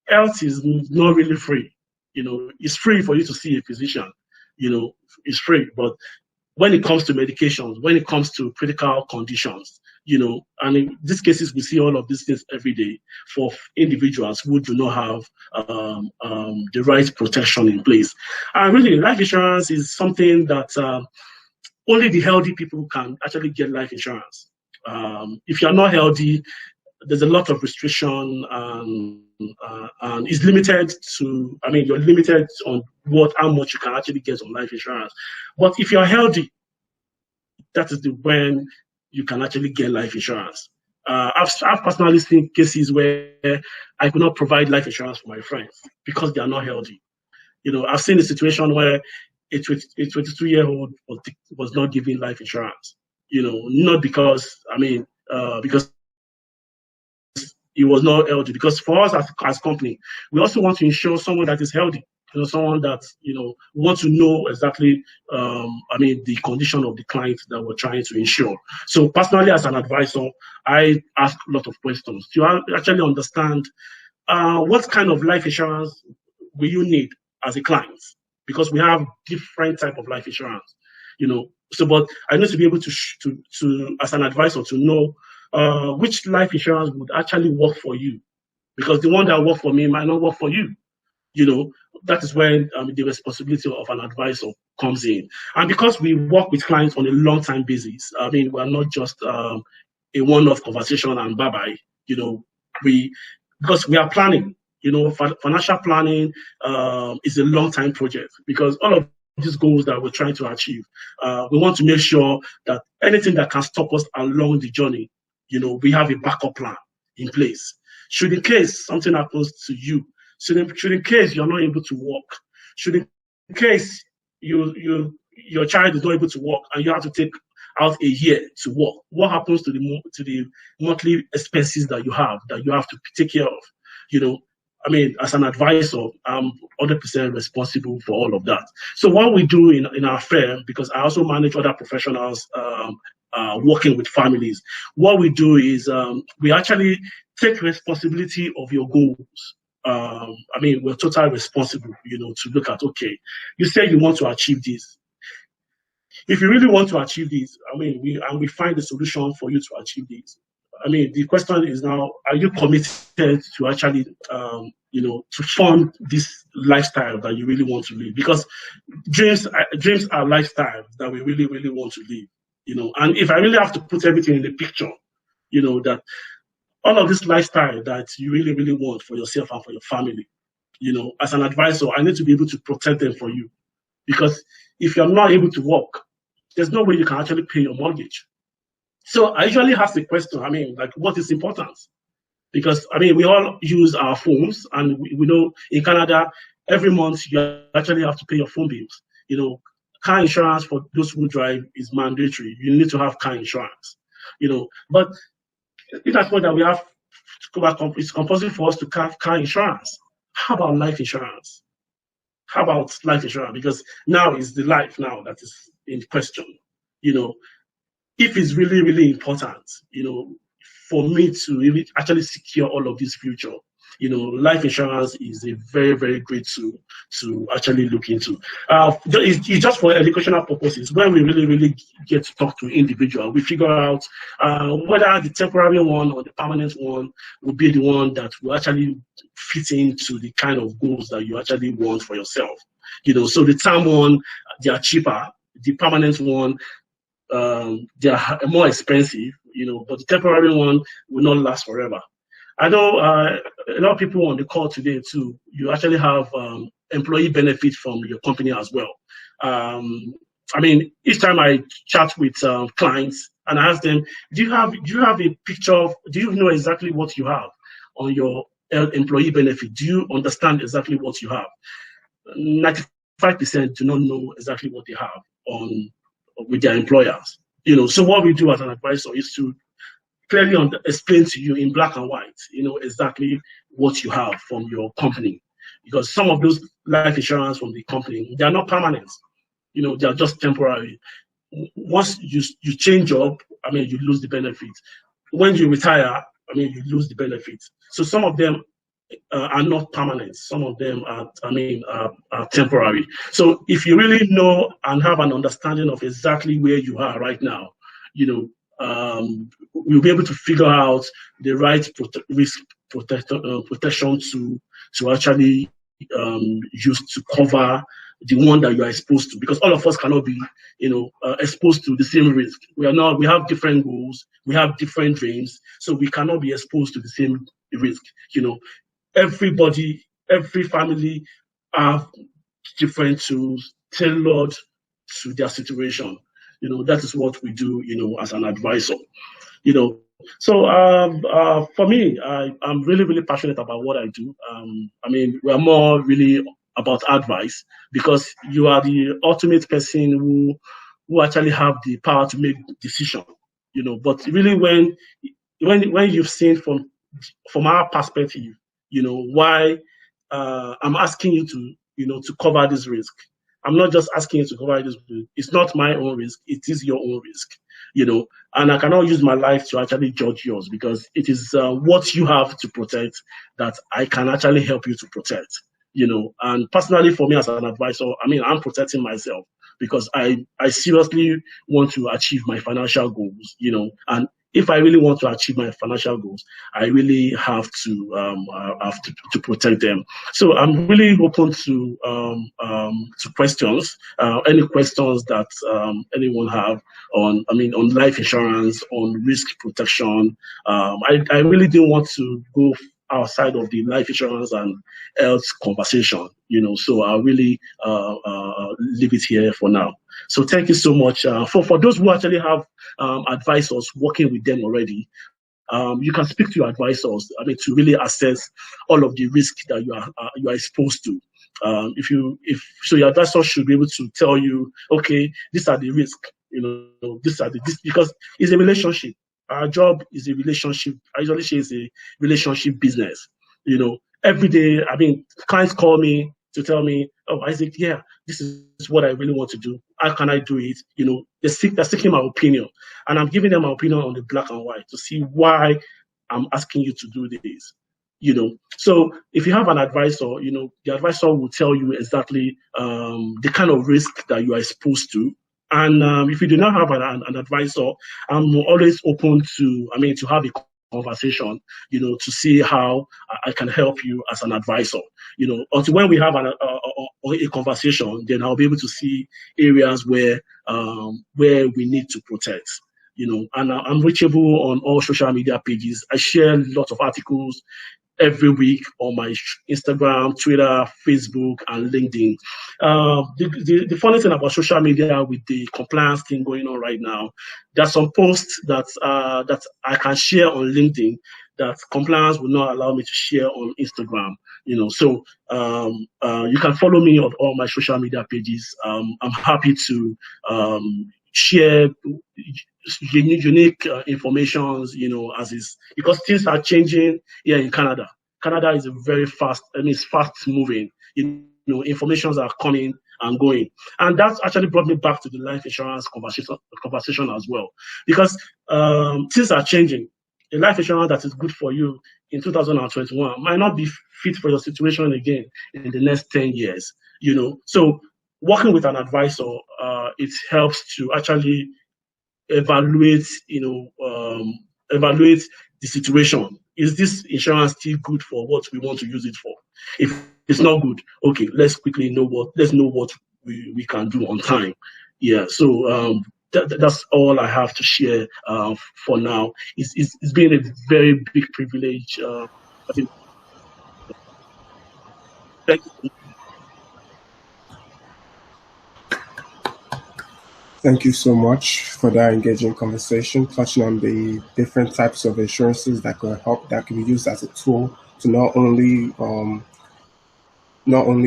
health is not really free. It's free for you to see a physician, it's free. But when it comes to medications, when it comes to critical conditions, and in these cases, we see all of these things every day for individuals who do not have the right protection in place. And really, life insurance is something that only the healthy people can actually get life insurance. If you're not healthy, there's a lot of restriction and it's limited to, you're limited on how much you can actually get on life insurance. But if you're healthy, that is when you can actually get life insurance. I've personally seen cases where I could not provide life insurance for my friends because they are not healthy. I've seen a situation where a 22-year-old was not given life insurance. Not because, because he was not healthy. Because for us as company, we also want to ensure someone that is healthy. Someone that, want to know exactly, the condition of the client that we're trying to ensure. So personally, as an advisor, I ask a lot of questions to actually understand what kind of life insurance will you need as a client? Because we have different type of life insurance, So, but I need to be able to as an advisor, to know which life insurance would actually work for you, because the one that works for me might not work for you. That is when the responsibility of an advisor comes in. And because we work with clients on a long-time basis, we're not just a one-off conversation and bye-bye. Because we are planning, financial planning is a long-time project, because all of these goals that we're trying to achieve, we want to make sure that anything that can stop us along the journey, we have a backup plan in place. Should in case something happens to you, should in case you're not able to walk, should in case your child is not able to walk and you have to take out a year to walk, what happens to the monthly expenses that you have to take care of? As an advisor, I'm 100% responsible for all of that. So what we do in our firm, because I also manage other professionals working with families, what we do is we actually take responsibility of your goals. We're totally responsible, to look at, okay, you say you want to achieve this. If you really want to achieve this, we find a solution for you to achieve this. The question is now, are you committed to actually, to fund this lifestyle that you really want to live? Because dreams are lifestyles that we really, really want to live, and if I really have to put everything in the picture, that all of this lifestyle that you really, really want for yourself and for your family, as an advisor, I need to be able to protect them for you. Because if you're not able to work, there's no way you can actually pay your mortgage. So I usually ask the question, what is important? Because, we all use our phones, and we know in Canada, every month you actually have to pay your phone bills. Car insurance for those who drive is mandatory. You need to have car insurance, but in that point that we have to go back, it's compulsory for us to have car insurance. How about life insurance? Because now is the life now that is in question. If it's really, really important, for me to really actually secure all of this future, life insurance is a very, very great tool to actually look into. It's just for educational purposes. When we really, really get to talk to individual, we figure out whether the temporary one or the permanent one will be the one that will actually fit into the kind of goals that you actually want for yourself. So the term one, they are cheaper. The permanent one, they are more expensive, but the temporary one will not last forever. I know a lot of people on the call today too. You actually have employee benefit from your company as well. I mean, each time I chat with clients and I ask them, do you have a picture of? Do you know exactly what you have on your employee benefit? Do you understand exactly what you have? 95% do not know exactly what they have on with their employers. So what we do as an advisor is to clearly explain to you in black and white, exactly what you have from your company. Because some of those life insurance from the company, they are not permanent. They are just temporary. Once you change job, I mean, you lose the benefit. When you retire, I mean, you lose the benefit. So some of them are not permanent. Some of them are temporary. So if you really know and have an understanding of exactly where you are right now, we'll be able to figure out the right risk protection to actually use to cover the one that you are exposed to, because all of us cannot be, exposed to the same risk. We have different goals, we have different dreams, so we cannot be exposed to the same risk. Everybody, every family have different tools tailored to their situation. That is what we do, as an advisor. So for me, I'm really, really passionate about what I do. I mean, we are more really about advice, because you are the ultimate person who actually have the power to make decision. But really, when you've seen from our perspective, why I'm asking you to cover this risk. I'm not just asking you to cover this risk. It's not my own risk. It is your own risk. And I cannot use my life to actually judge yours, because it is what you have to protect that I can actually help you to protect. And personally, for me as an advisor, I mean, I'm protecting myself because I seriously want to achieve my financial goals. And if I really want to achieve my financial goals, I really have to protect them. So I'm really open to questions. Any questions that anyone have on life insurance, on risk protection. I really didn't want to go outside of the life insurance and health conversation. So I'll really leave it here for now. So thank you so much. For those who actually have advisors working with them already, you can speak to your advisors, I mean, to really assess all of the risk that you are exposed to. So your advisor should be able to tell you, okay, these are the risks, because it's a relationship. Our job is a relationship. I usually say it's a relationship business. Every day, I mean, clients call me to tell me, oh, Isaac, yeah, this is what I really want to do. How can I do it? They're seeking my opinion, and I'm giving them my opinion on the black and white to see why I'm asking you to do this. So if you have an advisor, the advisor will tell you exactly the kind of risk that you are exposed to. And if you do not have an advisor, I'm always open to have a conversation, to see how I can help you as an advisor. Until when we have a conversation, then I'll be able to see areas where we need to protect. And I'm reachable on all social media pages. I share lots of articles every week on my Instagram, Twitter, Facebook, and LinkedIn. The funny thing about social media with the compliance thing going on right now, there's some posts that I can share on LinkedIn that compliance will not allow me to share on Instagram. So you can follow me on all my social media pages. I'm happy to share unique informations, as is, because things are changing here in Canada. Canada is a very fast, it's fast moving. Informations are coming and going, and that's actually brought me back to the life insurance conversation as well, because things are changing. A life insurance that is good for you in 2021 might not be fit for your situation again in the next 10 years. So working with an advisor, it helps to actually evaluate the situation. Is this insurance still good for what we want to use it for? If it's not good, okay, let's know what we can do on time. Yeah. So that's all I have to share for now. It's been a very big privilege. I think. Thank you. Thank you so much for that engaging conversation, touching on the different types of insurances that can be used as a tool to not only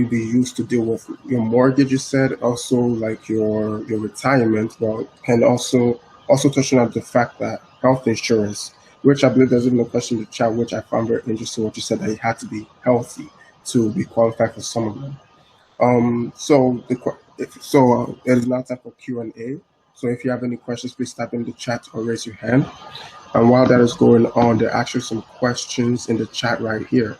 be used to deal with your mortgage, you said, also like your retirement, but and also touching on the fact that health insurance, which I believe there's even a question in the chat, which I found very interesting, what you said, that you had to be healthy to be qualified for some of them. It is now time for Q&A. So if you have any questions, please type in the chat or raise your hand. And while that is going on, there are actually some questions in the chat right here.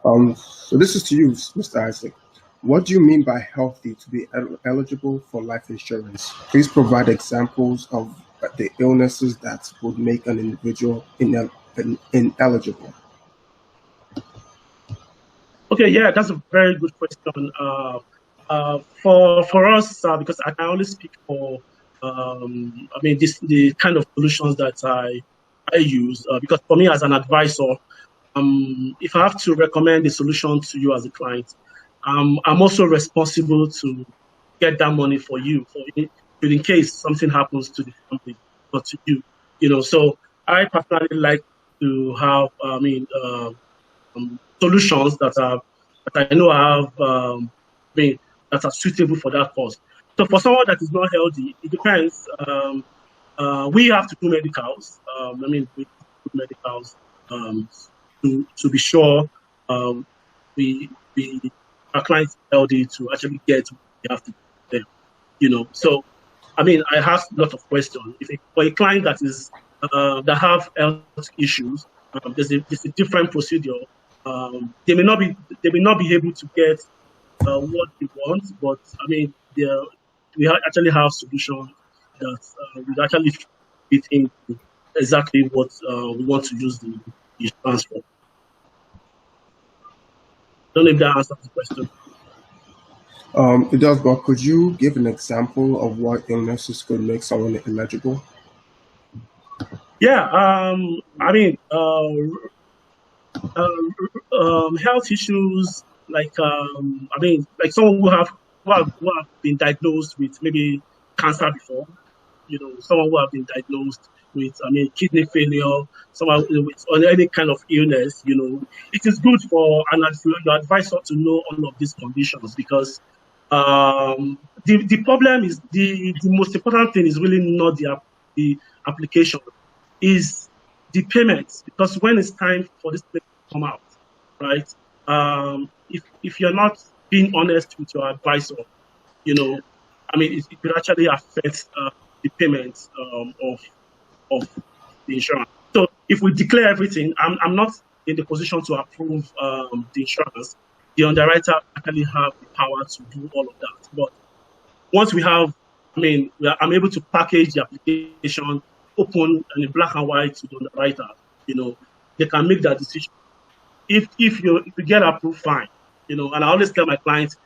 So this is to you, Mr. Isaac. What do you mean by healthy to be eligible for life insurance? Please provide examples of the illnesses that would make an individual ineligible. Okay, yeah, that's a very good question. For us, because I can only speak for, the kind of solutions that I use. Because for me as an advisor, if I have to recommend a solution to you as a client, I'm also responsible to get that money for you, in case something happens to the family or to you. So I personally like to have, solutions that I know have that are suitable for that cause. So for someone that is not healthy, it depends. We have to do medicals. We do medicals to be sure our clients are healthy to actually get what they have to do them. So I have a lot of questions. For a client that is that have health issues, there's a different procedure. They may not be able to get what they want, but we actually have solutions that would actually fit into exactly what we want to use the insurance for. I don't know if that answers the question. It does, but could you give an example of what illnesses could make someone eligible? Yeah, health issues like someone who have been diagnosed with maybe cancer before, someone who have been diagnosed with kidney failure, someone with any kind of illness. It is good for your advisor to know all of these conditions, because the problem is the most important thing is really not the application, is the payments, because when it's time for this to come out, right? If you're not being honest with your advisor, it could actually affect the payments of the insurance. So if we declare everything, I'm not in the position to approve the insurance. The underwriter actually have the power to do all of that. But once we have, I'm able to package the application, open and in black and white to the underwriter. They can make that decision. If you get approved, fine. And I always tell my clients,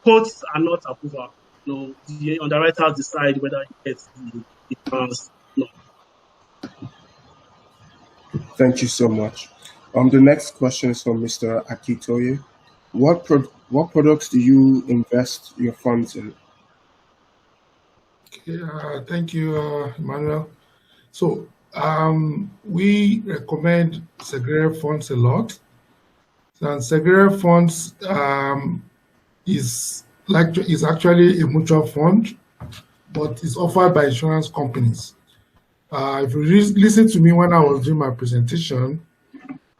quotes are not approval. The underwriters decide whether it gets the insurance. Thank you so much. The next question is from Mr. Akitoye. What products do you invest your funds in? Okay, thank you, Emmanuel. So we recommend segregated funds a lot. And segregated funds is actually a mutual fund, but it's offered by insurance companies. If you listen to me when I was doing my presentation,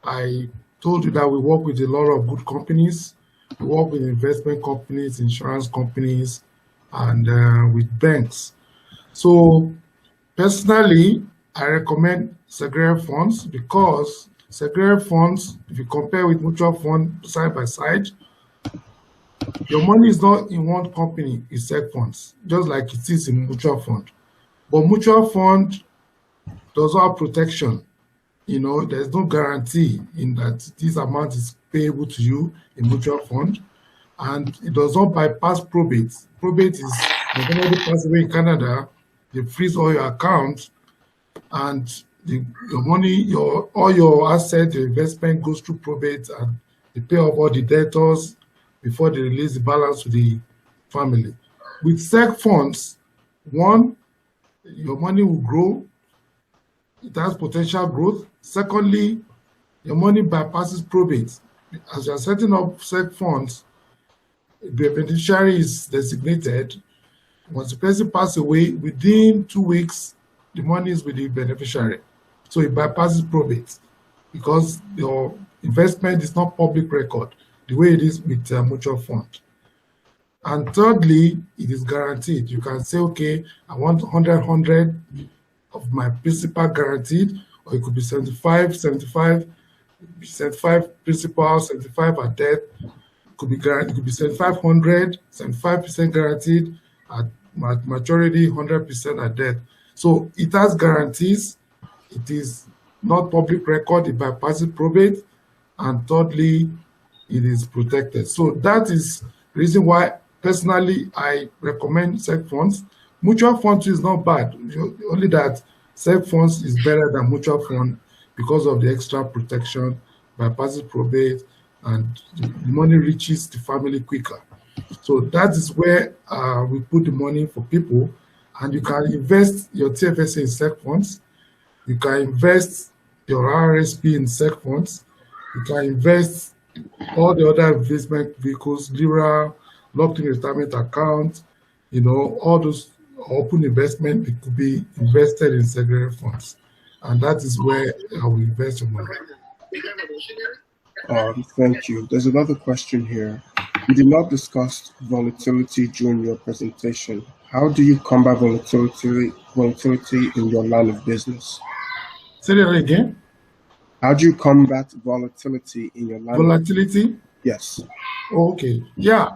I told you that we work with a lot of good companies. We work with investment companies, insurance companies, and with banks. So personally, I recommend segregated funds, because segregated funds, if you compare with mutual fund side by side, your money is not in one company, it's seg funds, just like it is in mutual fund. But mutual fund does not have protection. There's no guarantee in that this amount is payable to you in mutual fund, and it does not bypass probate. Probate is, when somebody passes away in Canada, they freeze all your accounts, and your money, all your assets, your investment goes through probate, and they pay off all the debtors before they release the balance to the family. With SEC funds, one, your money will grow. It has potential growth. Secondly, your money bypasses probate. As you are setting up SEC funds, the beneficiary is designated. Once the person passes away, within 2 weeks, the money is with the beneficiary. So it bypasses probate because your investment is not public record the way it is with a mutual fund. And thirdly, it is guaranteed. You can say, okay, I want 100 of my principal guaranteed, or it could be 75 principal, 75 at death. It could be guaranteed, it could be 7,500, 75% guaranteed at maturity, 100% at death. So it has guarantees. It is not public record. It bypasses probate, and thirdly, it is protected. So that is the reason why personally I recommend SEC funds. Mutual funds is not bad. Only that SEC funds is better than mutual fund because of the extra protection, bypasses probate, and the money reaches the family quicker. So that is where we put the money for people, and you can invest your TFSA in SEC funds. You can invest your RRSP in SEC funds. You can invest all the other investment vehicles, LIRA, locked-in retirement account, all those open investment, it could be invested in segregated funds. And that is where I will invest your money. Thank you. There's another question here. You did not discuss volatility during your presentation. How do you combat volatility in your line of business? Say that again. How do you combat volatility in your line? Volatility? Yes. Okay. Yeah.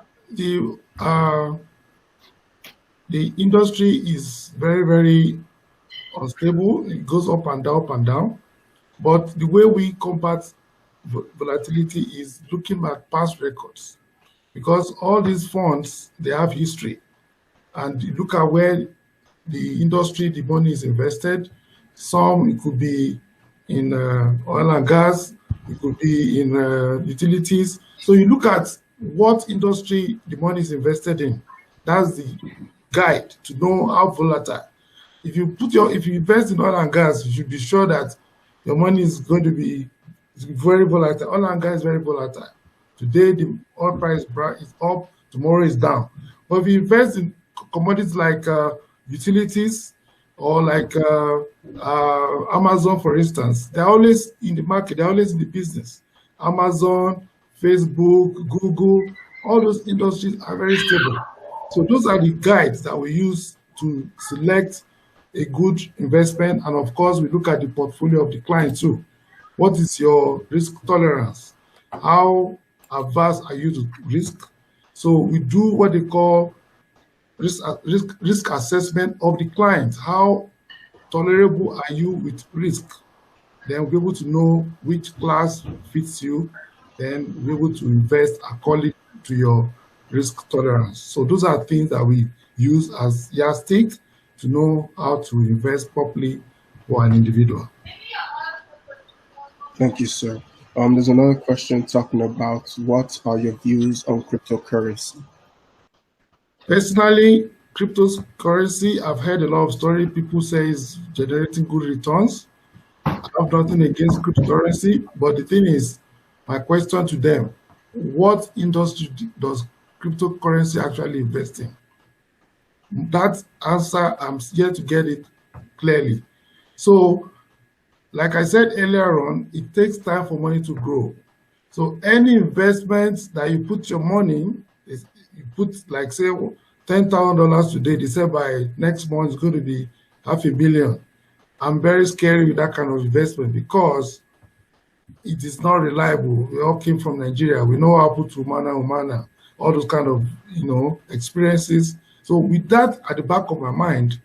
The industry is very, very unstable. It goes up and down, up and down. But the way we combat volatility is looking at past records, because all these funds, they have history, and you look at where the industry, the money is invested. Some, it could be in oil and gas, it could be in utilities. So you look at what industry the money is invested in. That's the guide to know how volatile. If you invest in oil and gas, you should be sure that your money is going to be very volatile. Oil and gas is very volatile. Today, the oil price is up, tomorrow is down. But if you invest in commodities like utilities or like Amazon, for instance, they're always in the market, they're always in the business. Amazon, Facebook, Google, all those industries are very stable. So those are the guides that we use to select a good investment. And of course, we look at the portfolio of the client too. What is your risk tolerance? How averse are you to risk? So we do what they call risk assessment of the client. How tolerable are you with risk? Then we'll be able to know which class fits you. Then we'll be able to invest according to your risk tolerance. So those are things that we use as yardstick to know how to invest properly for an individual. Thank you, sir. There's another question talking about what are your views on cryptocurrency? Personally, cryptocurrency, I've heard a lot of stories. People say it's generating good returns. I have nothing against cryptocurrency, but the thing is, my question to them, what industry does cryptocurrency actually invest in? That answer, I'm yet to get it clearly. So, like I said earlier on, it takes time for money to grow. So any investment that you put your money, you put like say $10,000 today, they say by next month it's going to be $500 million. I'm very scary with that kind of investment because it is not reliable. We all came from Nigeria. We know what happened to Umana, all those kind of experiences. So with that at the back of my mind,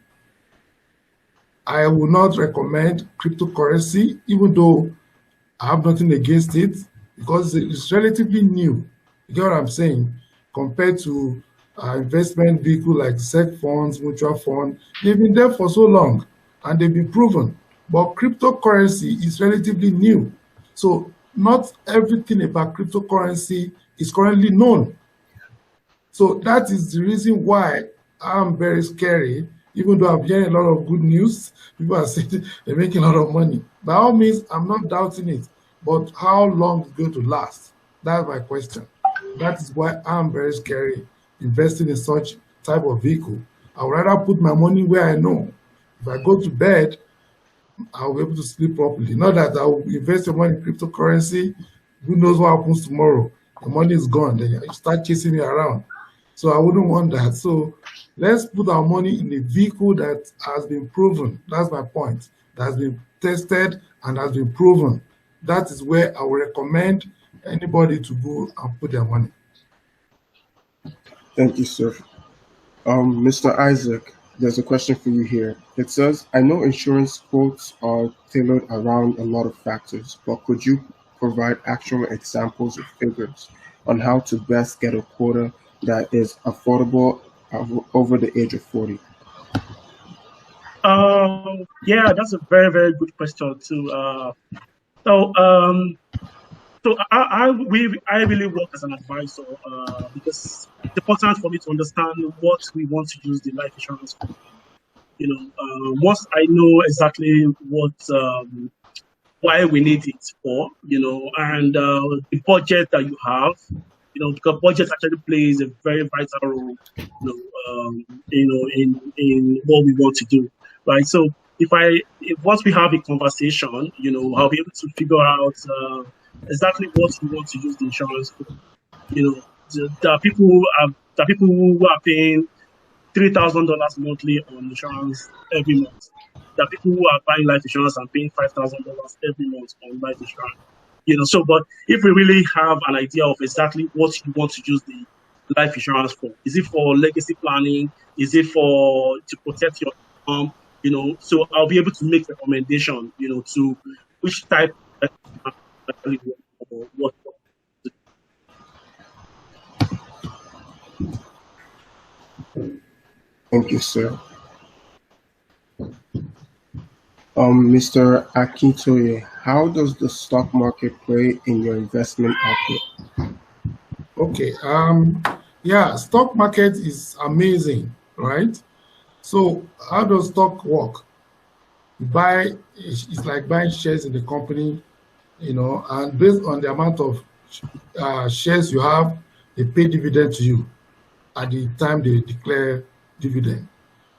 I will not recommend cryptocurrency, even though I have nothing against it, because it's relatively new. You get what I'm saying? Compared to investment vehicle like SEC funds, mutual fund. They've been there for so long and they've been proven. But cryptocurrency is relatively new. So not everything about cryptocurrency is currently known. So that is the reason why I'm very scary, even though I'm hearing a lot of good news. People are saying they're making a lot of money. By all means, I'm not doubting it. But how long is it going to last? That's my question. That is why I'm very scary investing in such type of vehicle. I would rather put my money where I know. If I go to bed, I'll be able to sleep properly. Not that I will invest your money in cryptocurrency. Who knows what happens tomorrow? The money is gone. Then you start chasing me around. So I wouldn't want that. So let's put our money in a vehicle that has been proven. That's my point. That has been tested and has been proven. That is where I would recommend anybody to go and put their money. Thank you, sir. Mr. Isaac, there's a question for you here. It says, I know insurance quotes are tailored around a lot of factors, but could you provide actual examples of figures on how to best get a quota that is affordable over the age of 40? Yeah, that's a very, very good question too. So I really work as an advisor because it's important for me to understand what we want to use the life insurance for. Once I know exactly what why we need it for, and the budget that you have, because budget actually plays a very vital role, in what we want to do, right? So if once we have a conversation, I'll be able to figure out exactly what we want to use the insurance for. There are people who are paying $3,000 monthly on insurance every month. There are people who are buying life insurance and paying $5,000 every month on life insurance. But if we really have an idea of exactly what you want to use the life insurance for, is it for legacy planning? Is it to protect your income? So I'll be able to make recommendation, to which type of what. Thank you, sir. Mr. Akintoye, how does the stock market play in your investment output? Okay. Yeah, stock market is amazing, right? So how does stock work? It's like buying shares in the company, and based on the amount of shares you have, they pay dividend to you at the time they declare dividend.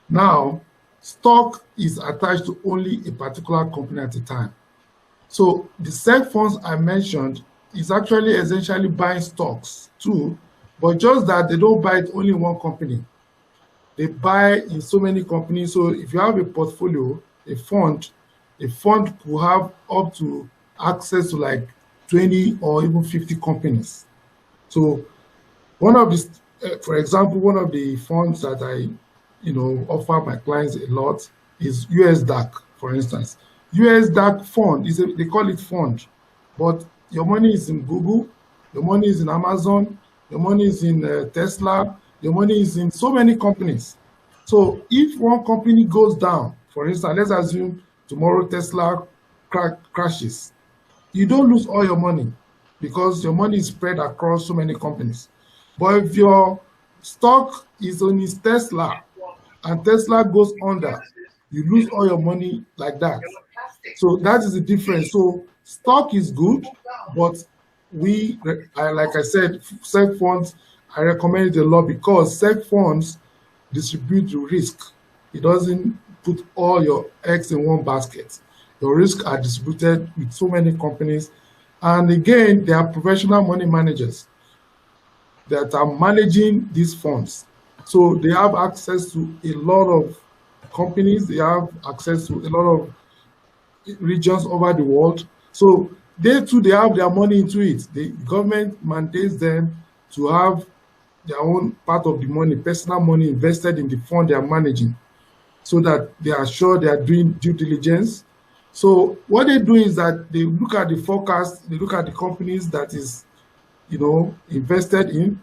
Now, stock is attached to only a particular company at a time. So the SEC funds I mentioned is actually essentially buying stocks too, but just that they don't buy it only in one company. They buy in so many companies. So if you have a portfolio, a fund could have up to access to like 20 or even 50 companies. So for example, one of the funds that I offer my clients a lot is US DAC, for instance. US DAC fund they call it fund, but your money is in Google, your money is in Amazon, your money is in Tesla, your money is in so many companies. So if one company goes down, for instance, let's assume tomorrow Tesla crashes, you don't lose all your money because your money is spread across so many companies. But if your stock is on Tesla and Tesla goes under, you lose all your money like that. So that is the difference. So stock is good, but like I said, SEC funds, I recommend it a lot because SEC funds distribute the risk. It doesn't put all your eggs in one basket. Your risks are distributed with so many companies. And again, they are professional money managers that are managing these funds. So they have access to a lot of companies. They have access to a lot of regions over the world. So they have their money into it. The government mandates them to have their own part of the money, personal money invested in the fund they are managing so that they are sure they are doing due diligence. So what they do is that they look at the forecast, they look at the companies that is, invested in,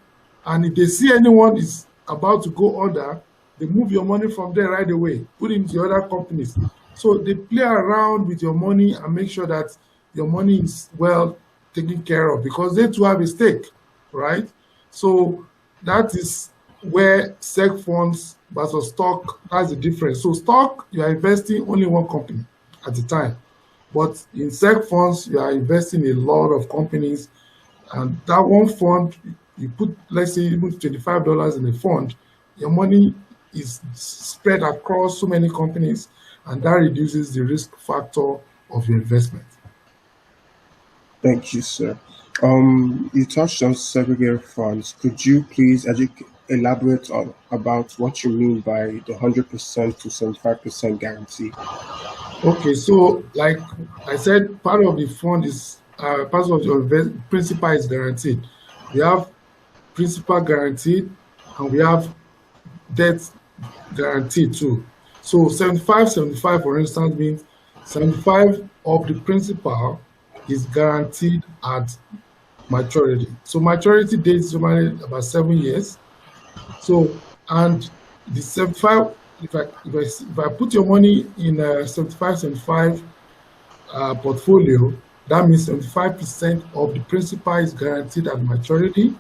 and if they see anyone is about to go under, they move your money from there right away, put it into other companies. So they play around with your money and make sure that your money is well taken care of, because they too have a stake, right? So that is where SEC funds versus stock, that's the difference. So stock, you are investing only one company at a time. But in SEC funds, you are investing in a lot of companies, and that one fund, you put, let's say, you put $25 in a fund, your money is spread across so many companies, and that reduces the risk factor of your investment. Thank you, sir. You touched on segregated funds. Could you please elaborate on about what you mean by the 100% to 75% guarantee? Okay, so like I said, part of the fund is part of your principal is guaranteed. We have principal guaranteed, and we have debt guaranteed too. So 75, for instance, means 75 of the principal is guaranteed at maturity. So maturity date is normally about 7 years. So, and the 75, if I put your money in a 75 portfolio, that means 75% of the principal is guaranteed at maturity.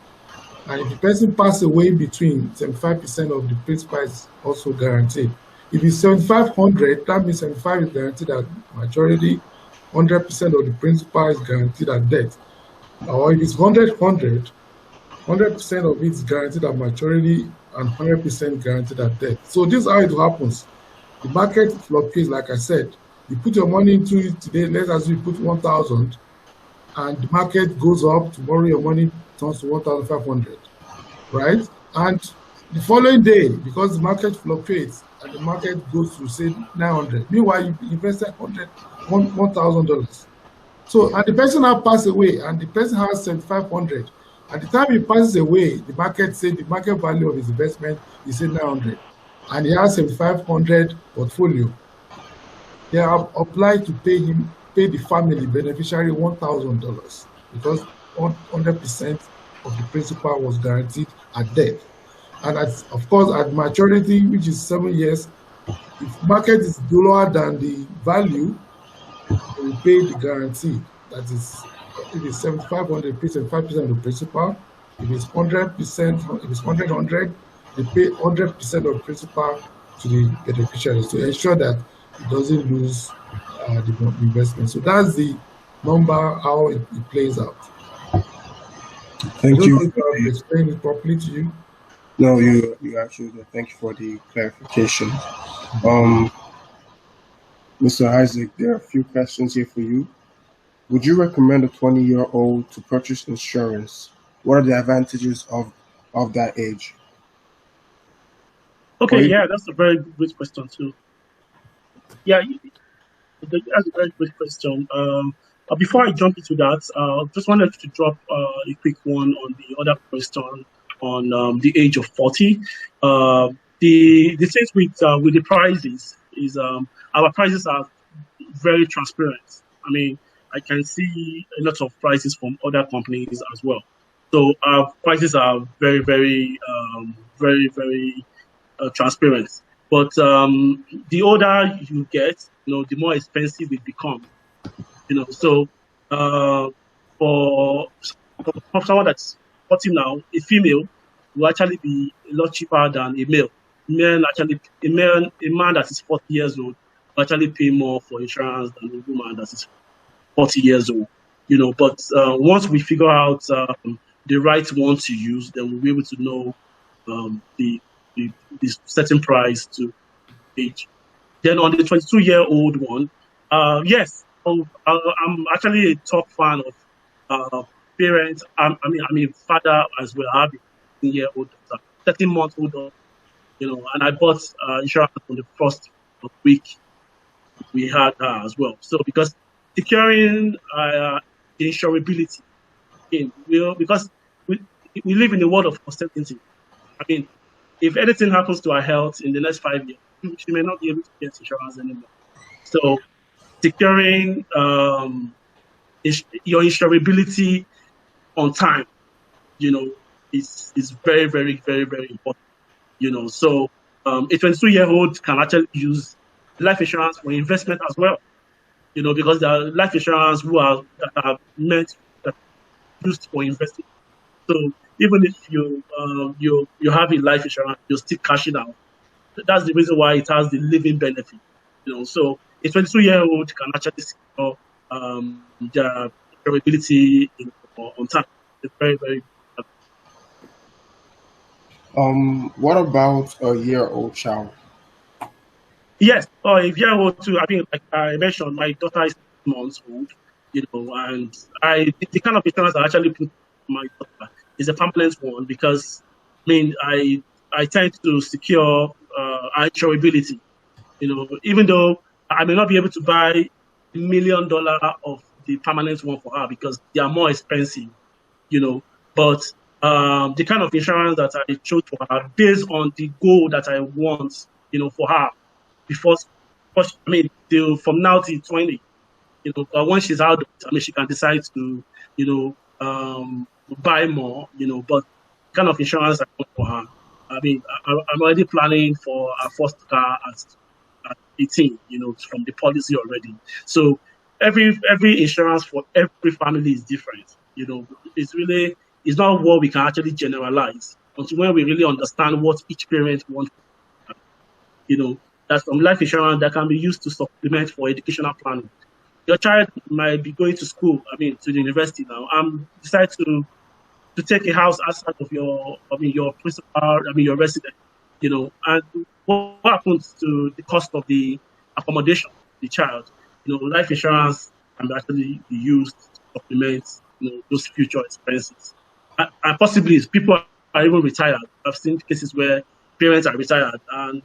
And if the person passes away between, 75% of the principal is also guaranteed. If it's 7,500, that means 75 is guaranteed at maturity, 100% of the principal is guaranteed at debt. Or if it's 100%, 100% of it is guaranteed at maturity and 100% guaranteed at debt. So this is how it happens. The market fluctuates, like I said. You put your money into it today, let's assume you put 1,000, and the market goes up, tomorrow your money turns to 1,500, right? And the following day, because the market fluctuates and the market goes to, say, 900, meanwhile you invested $1,000. So, and the person now passed away, and the person has 7,500. At the time he passes away, the market value of his investment is 900, and he has 7,500 portfolio. They are obliged to pay the family beneficiary $1,000, because 100% of the principal was guaranteed at death. And of course, at maturity, which is 7 years, if market is lower than the value, they will pay the guarantee. That is, if it's 7,500, pay 75% of the principal. If it's 100%, if it's 100, they pay 100% of the principal to the beneficiaries to ensure that it doesn't lose the investment. So that's the number, how it plays out. Thank you. I've explained it properly to you. No, you actually did. Thank you for the clarification. Mr. Isaac, there are a few questions here for you. Would you recommend a 20-year-old to purchase insurance? What are the advantages of that age? Okay, yeah, that's a very good question too. Yeah, that's a very good question. Before I jump into that, just wanted to drop a quick one on the other question on the age of 40. The things with the prices is our prices are very transparent. I mean, I can see a lot of prices from other companies as well. So our prices are very, very, very transparent. But the older you get, the more expensive it becomes. So for someone that's 40 now, a female will actually be a lot cheaper than a male. A man that is 40 years old will actually pay more for insurance than a woman that is 40 years old. But once we figure out the right one to use, then we'll be able to know the certain price to age. Then on the 22-year-old one, yes, I'm actually a top fan of parents. I'm a father as well. I have a 13-year-old daughter, 13-month-old daughter, and I bought insurance on the first week we had her as well. So because securing the insurability, because we live in a world of uncertainty. I mean, if anything happens to our health in the next 5 years, she may not be able to get insurance anymore. So securing your insurability on time, is very, very, very, very important. So a 22-year-old can actually use life insurance for investment as well, because there are life insurance that are meant that are used for investing. So even if you have a life insurance, you're still cashing out. That's the reason why it has the living benefit. So a 22-year-old can actually secure their durability on time. It's very, very. What about a year-old child? Yes, or a year-old too. I mean, like I mentioned, my daughter is 6 months old, and the kind of insurance I actually put my daughter is a permanent one because I tend to secure insurability. Even though I may not be able to buy $1 million of the permanent one for her because they are more expensive, but the kind of insurance that I chose for her based on the goal that I want, for her before, till from now till 20, but once she's out, she can decide to, buy more, but kind of insurance I want for her. I'm already planning for our first car at 18, from the policy already. So every insurance for every family is different. It's not what we can actually generalize until when we really understand what each parent wants. There's some life insurance that can be used to supplement for educational planning. Your child might be going to school, to the university now, decide to take a house outside of your principal, your resident, and what happens to the cost of the accommodation of the child? Life insurance can actually be used to supplement, those future expenses. And possibly, if people are even retired. I've seen cases where parents are retired and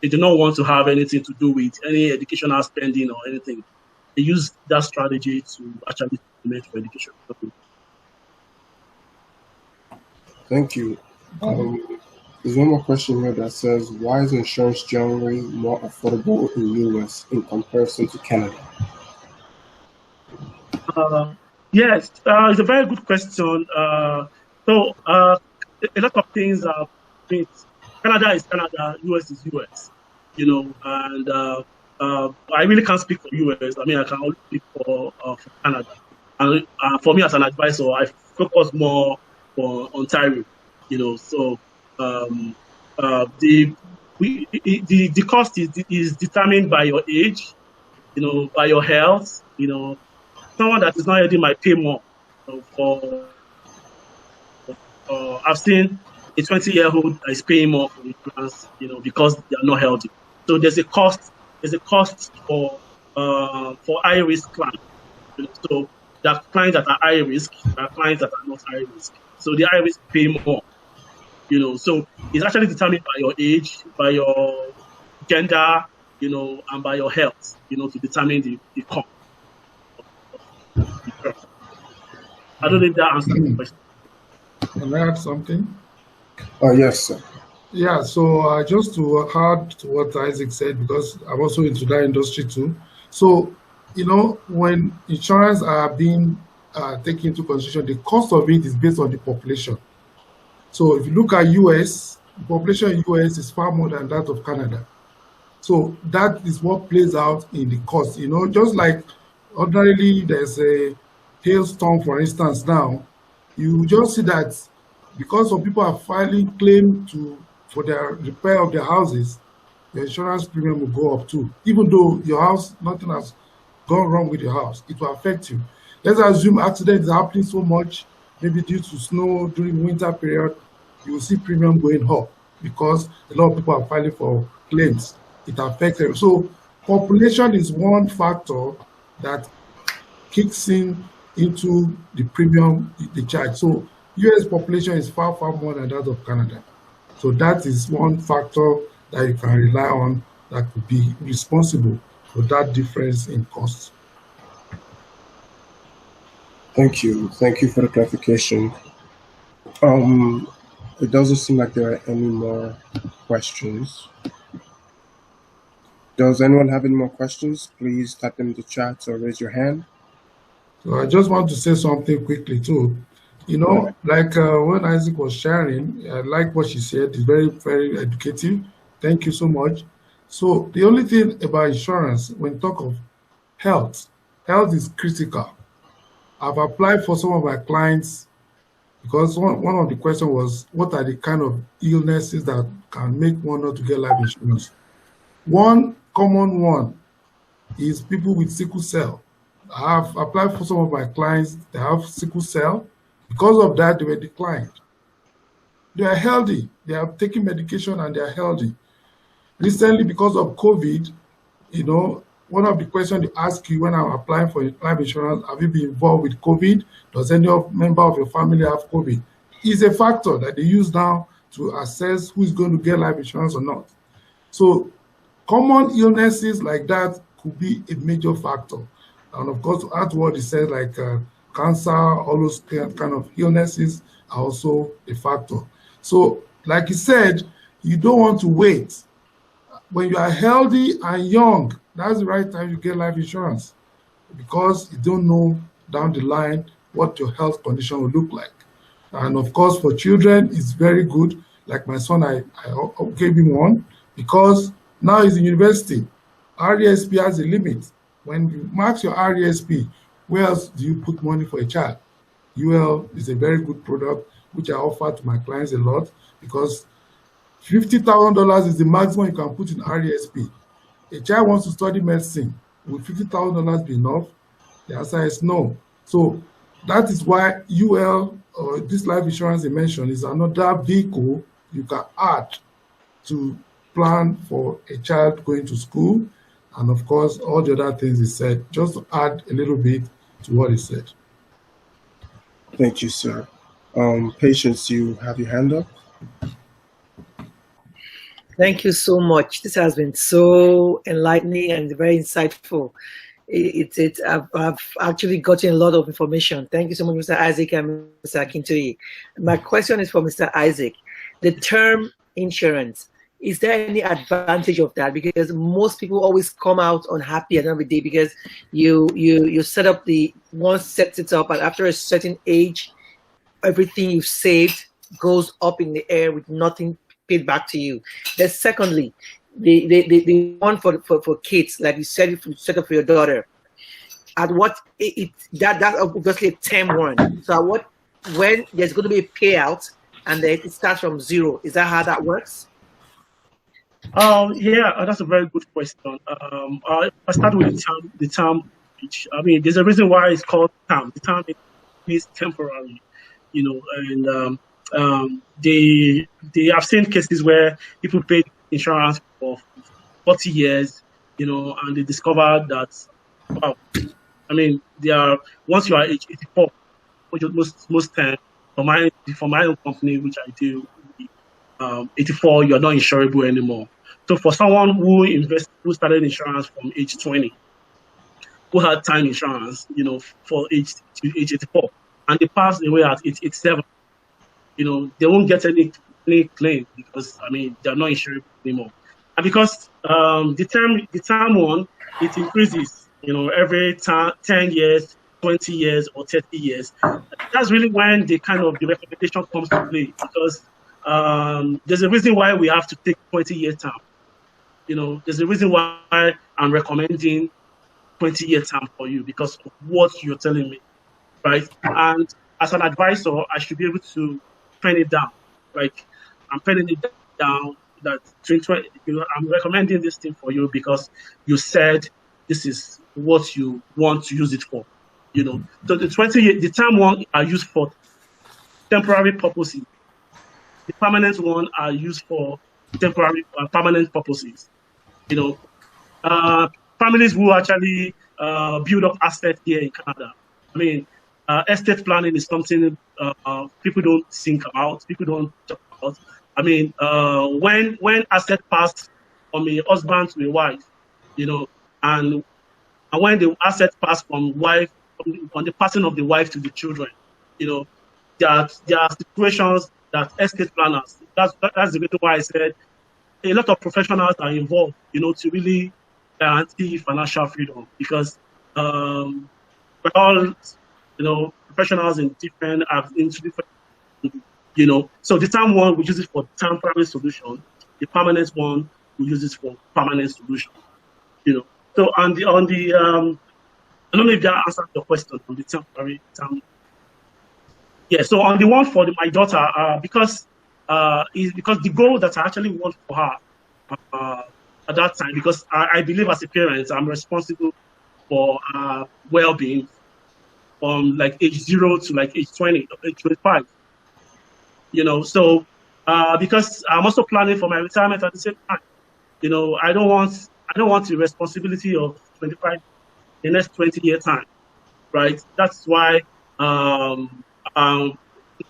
they do not want to have anything to do with any educational spending or anything. They use that strategy to actually supplement for education. Thank you. There's one more question here that says, why is insurance generally more affordable in the US in comparison to Canada? Yes, it's a very good question. So a lot of things are, Canada is Canada, US is US, and I really can't speak for US. I can only speak for Canada. And for me as an advisor, I focus more on Ontario, so the cost is determined by your age, by your health, someone that is not healthy might pay more. I've seen a 20-year-old that is paying more for insurance, because they are not healthy. So there's a cost. There's a cost for high risk clients. So there are clients that are high risk, there are clients that are not high risk. So the high risk pay more. So it's actually determined by your age, by your gender, and by your health, to determine the cost. I don't know if that answers the question. Can I add something? Yes, sir. Yeah, so just to add to what Isaac said, because I'm also into that industry too. So, when insurance are being taken into consideration, the cost of it is based on the population. So if you look at US, the population in US is far more than that of Canada. So that is what plays out in the cost. Just like ordinarily there's a hailstorm, for instance, now, you just see that because some people are filing claim for their repair of their houses, the insurance premium will go up too. Even though your house, nothing has gone wrong with your house, it will affect you. Let's assume accidents are happening so much, maybe due to snow during winter period, you will see premium going up because a lot of people are filing for claims. It affects them. So population is one factor that kicks into the premium they charge. So US population is far, far more than that of Canada. So that is one factor that you can rely on that could be responsible for that difference in cost. Thank you. Thank you for the clarification. It doesn't seem like there are any more questions. Does anyone have any more questions? Please type them in the chat or raise your hand. So I just want to say something quickly too. You know, like when Isaac was sharing, I like what she said. It's very, very educative. Thank you so much. So the only thing about insurance, when you talk of health, health is critical. I've applied for some of my clients because one of the questions was, what are the kind of illnesses that can make one not to get life insurance? One common one is people with sickle cell. I have applied for some of my clients that have sickle cell. Because of that, they were declined. They are healthy. They are taking medication and they are healthy. Recently, because of COVID, you know, one of the questions they ask you when I'm applying for life insurance, have you been involved with COVID? Does any member of your family have COVID? Is a factor that they use now to assess who is going to get life insurance or not. So common illnesses like that could be a major factor. And of course, add to what he said, like cancer, all those kind of illnesses are also a factor. So, like he said, you don't want to wait. When you are healthy and young, that's the right time you get life insurance because you don't know down the line what your health condition will look like. And of course, for children, it's very good. Like my son, I gave him one because now he's in university. RESP has a limit. When you max your RESP, where else do you put money for a child? UL is a very good product, which I offer to my clients a lot because $50,000 is the maximum you can put in RESP. A child wants to study medicine. Will $50,000 be enough? The answer is no. So that is why UL, or this life insurance you mentioned, is another vehicle you can add to plan for a child going to school. And of course, all the other things he said, just to add a little bit to what he said. Thank you, sir. Patience, you have your hand up. Thank you so much. This has been so enlightening and very insightful. I've actually gotten a lot of information. Thank you so much, Mr. Isaac and Mr. Akintoye. My question is for Mr. Isaac. The term insurance, is there any advantage of that? Because most people always come out unhappy at the end of the day because you set up one sets it up, and after a certain age, everything you've saved goes up in the air with nothing paid back to you. Then secondly, the one for kids, like you said, if you set up for your daughter, at what that's obviously a term one. So when there's going to be a payout and then it starts from zero, is that how that works? Yeah, that's a very good question. I start with the term. I mean, there's a reason why it's called term. The term is temporary, you know, and they have seen cases where people paid insurance for 40 years, you know, and they discovered that, wow, I mean, once you are age 84, which most time for my own company, which I do, 84, you're not insurable anymore. So for someone who started insurance from age 20, who had time insurance, you know, for age 84, and they passed away at age 87, you know, they won't get any claim because, I mean, they're not insurable anymore. And because the term one, it increases, you know, every 10 years, 20 years, or 30 years. That's really when the recommendation comes to play, because there's a reason why we have to take 20-year term. You know, there's a reason why I'm recommending 20-year term for you, because of what you're telling me, right? And as an advisor, I should be able to pen it down. Like, I'm penning it down that I'm recommending this thing for you because you said this is what you want to use it for. You know, so the term one are used for temporary purposes. The permanent one are used for permanent purposes. You know, families who actually build up assets here in Canada. I mean, estate planning is something people don't think about, people don't talk about. I mean, when asset pass from a husband to a wife, you know, and when the asset pass from the passing of the wife to the children, you know, there are situations that estate planners, that's the reason why I said a lot of professionals are involved, you know, to really guarantee financial freedom, because we're all, you know, professionals in different, you know. So the term one, we use it for temporary solution. The permanent one, we use it for permanent solution. You know. So on the I don't know if that answered your question on the temporary term. Yeah. So on the one for my daughter, because the goal that I actually want for her at that time, because I believe as a parent, I'm responsible for well-being from like age 0 to like age 20, age 25. You know, so because I'm also planning for my retirement at the same time. You know, I don't want the responsibility of 25 the next 20-year time, right? That's why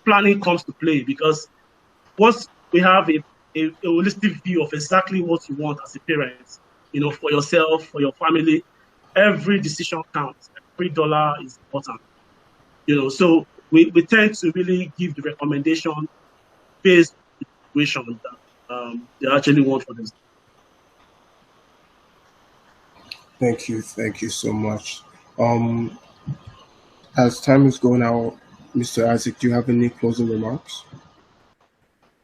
planning comes to play, because once we have a holistic view of exactly what you want as a parent, you know, for yourself, for your family, every decision counts. Every dollar is important. You know, so we tend to really give the recommendation based on the situation that they actually want for themselves. Thank you so much. As time is going out, Mr. Isaac, do you have any closing remarks?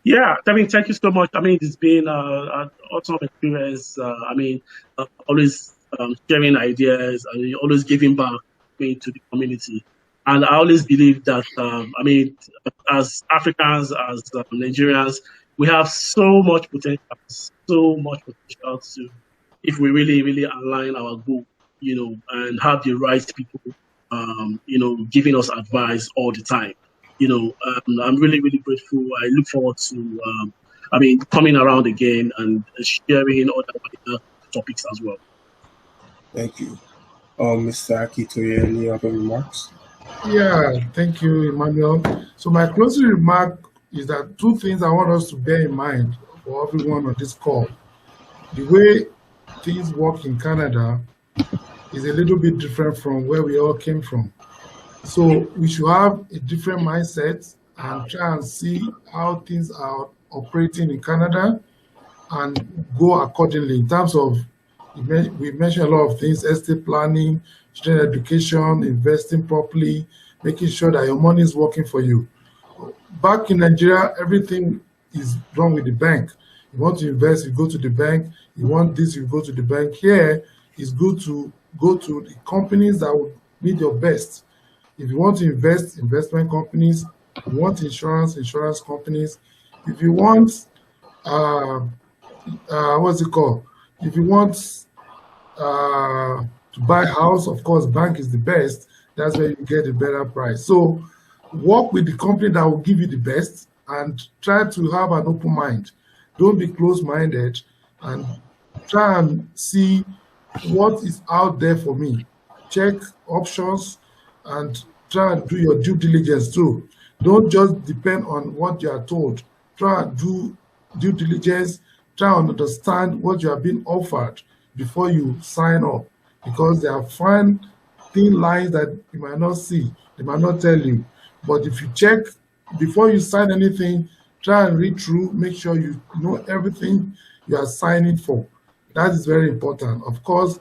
Yeah, I mean, thank you so much. I mean, it's been an awesome experience. I mean, always sharing ideas and always giving back to the community. And I always believe that, I mean, as Africans, as Nigerians, we have so much potential to, if we really, really align our goal, you know, and have the right people, you know, giving us advice all the time. You know, I'm really, really grateful. I look forward to, I mean, coming around again and sharing other topics as well. Thank you. Mr. Akitoye, any other remarks? Yeah, thank you, Emmanuel. So my closing remark is that 2 things I want us to bear in mind for everyone on this call. The way things work in Canada is a little bit different from where we all came from. So we should have a different mindset and try and see how things are operating in Canada and go accordingly in terms of, we mentioned a lot of things: estate planning, student education, investing properly, making sure that your money is working for you. Back in Nigeria, everything is done with the bank. You want to invest, you go to the bank. You want this, you go to the bank. Here, it's good to go to the companies that will need your best. If you want to invest, investment companies. If you want insurance, insurance companies. If you want, what's it called? If you want to buy a house, of course, bank is the best. That's where you get a better price. So work with the company that will give you the best and try to have an open mind. Don't be closed-minded, and try and see what is out there for me. Check options and try and do your due diligence too. Don't just depend on what you are told. Try and do due diligence. Try and understand what you are being offered before you sign up, because there are fine thin lines that you might not see. They might not tell you. But if you check before you sign anything, try and read through, make sure you know everything you are signing for. That is very important. Of course,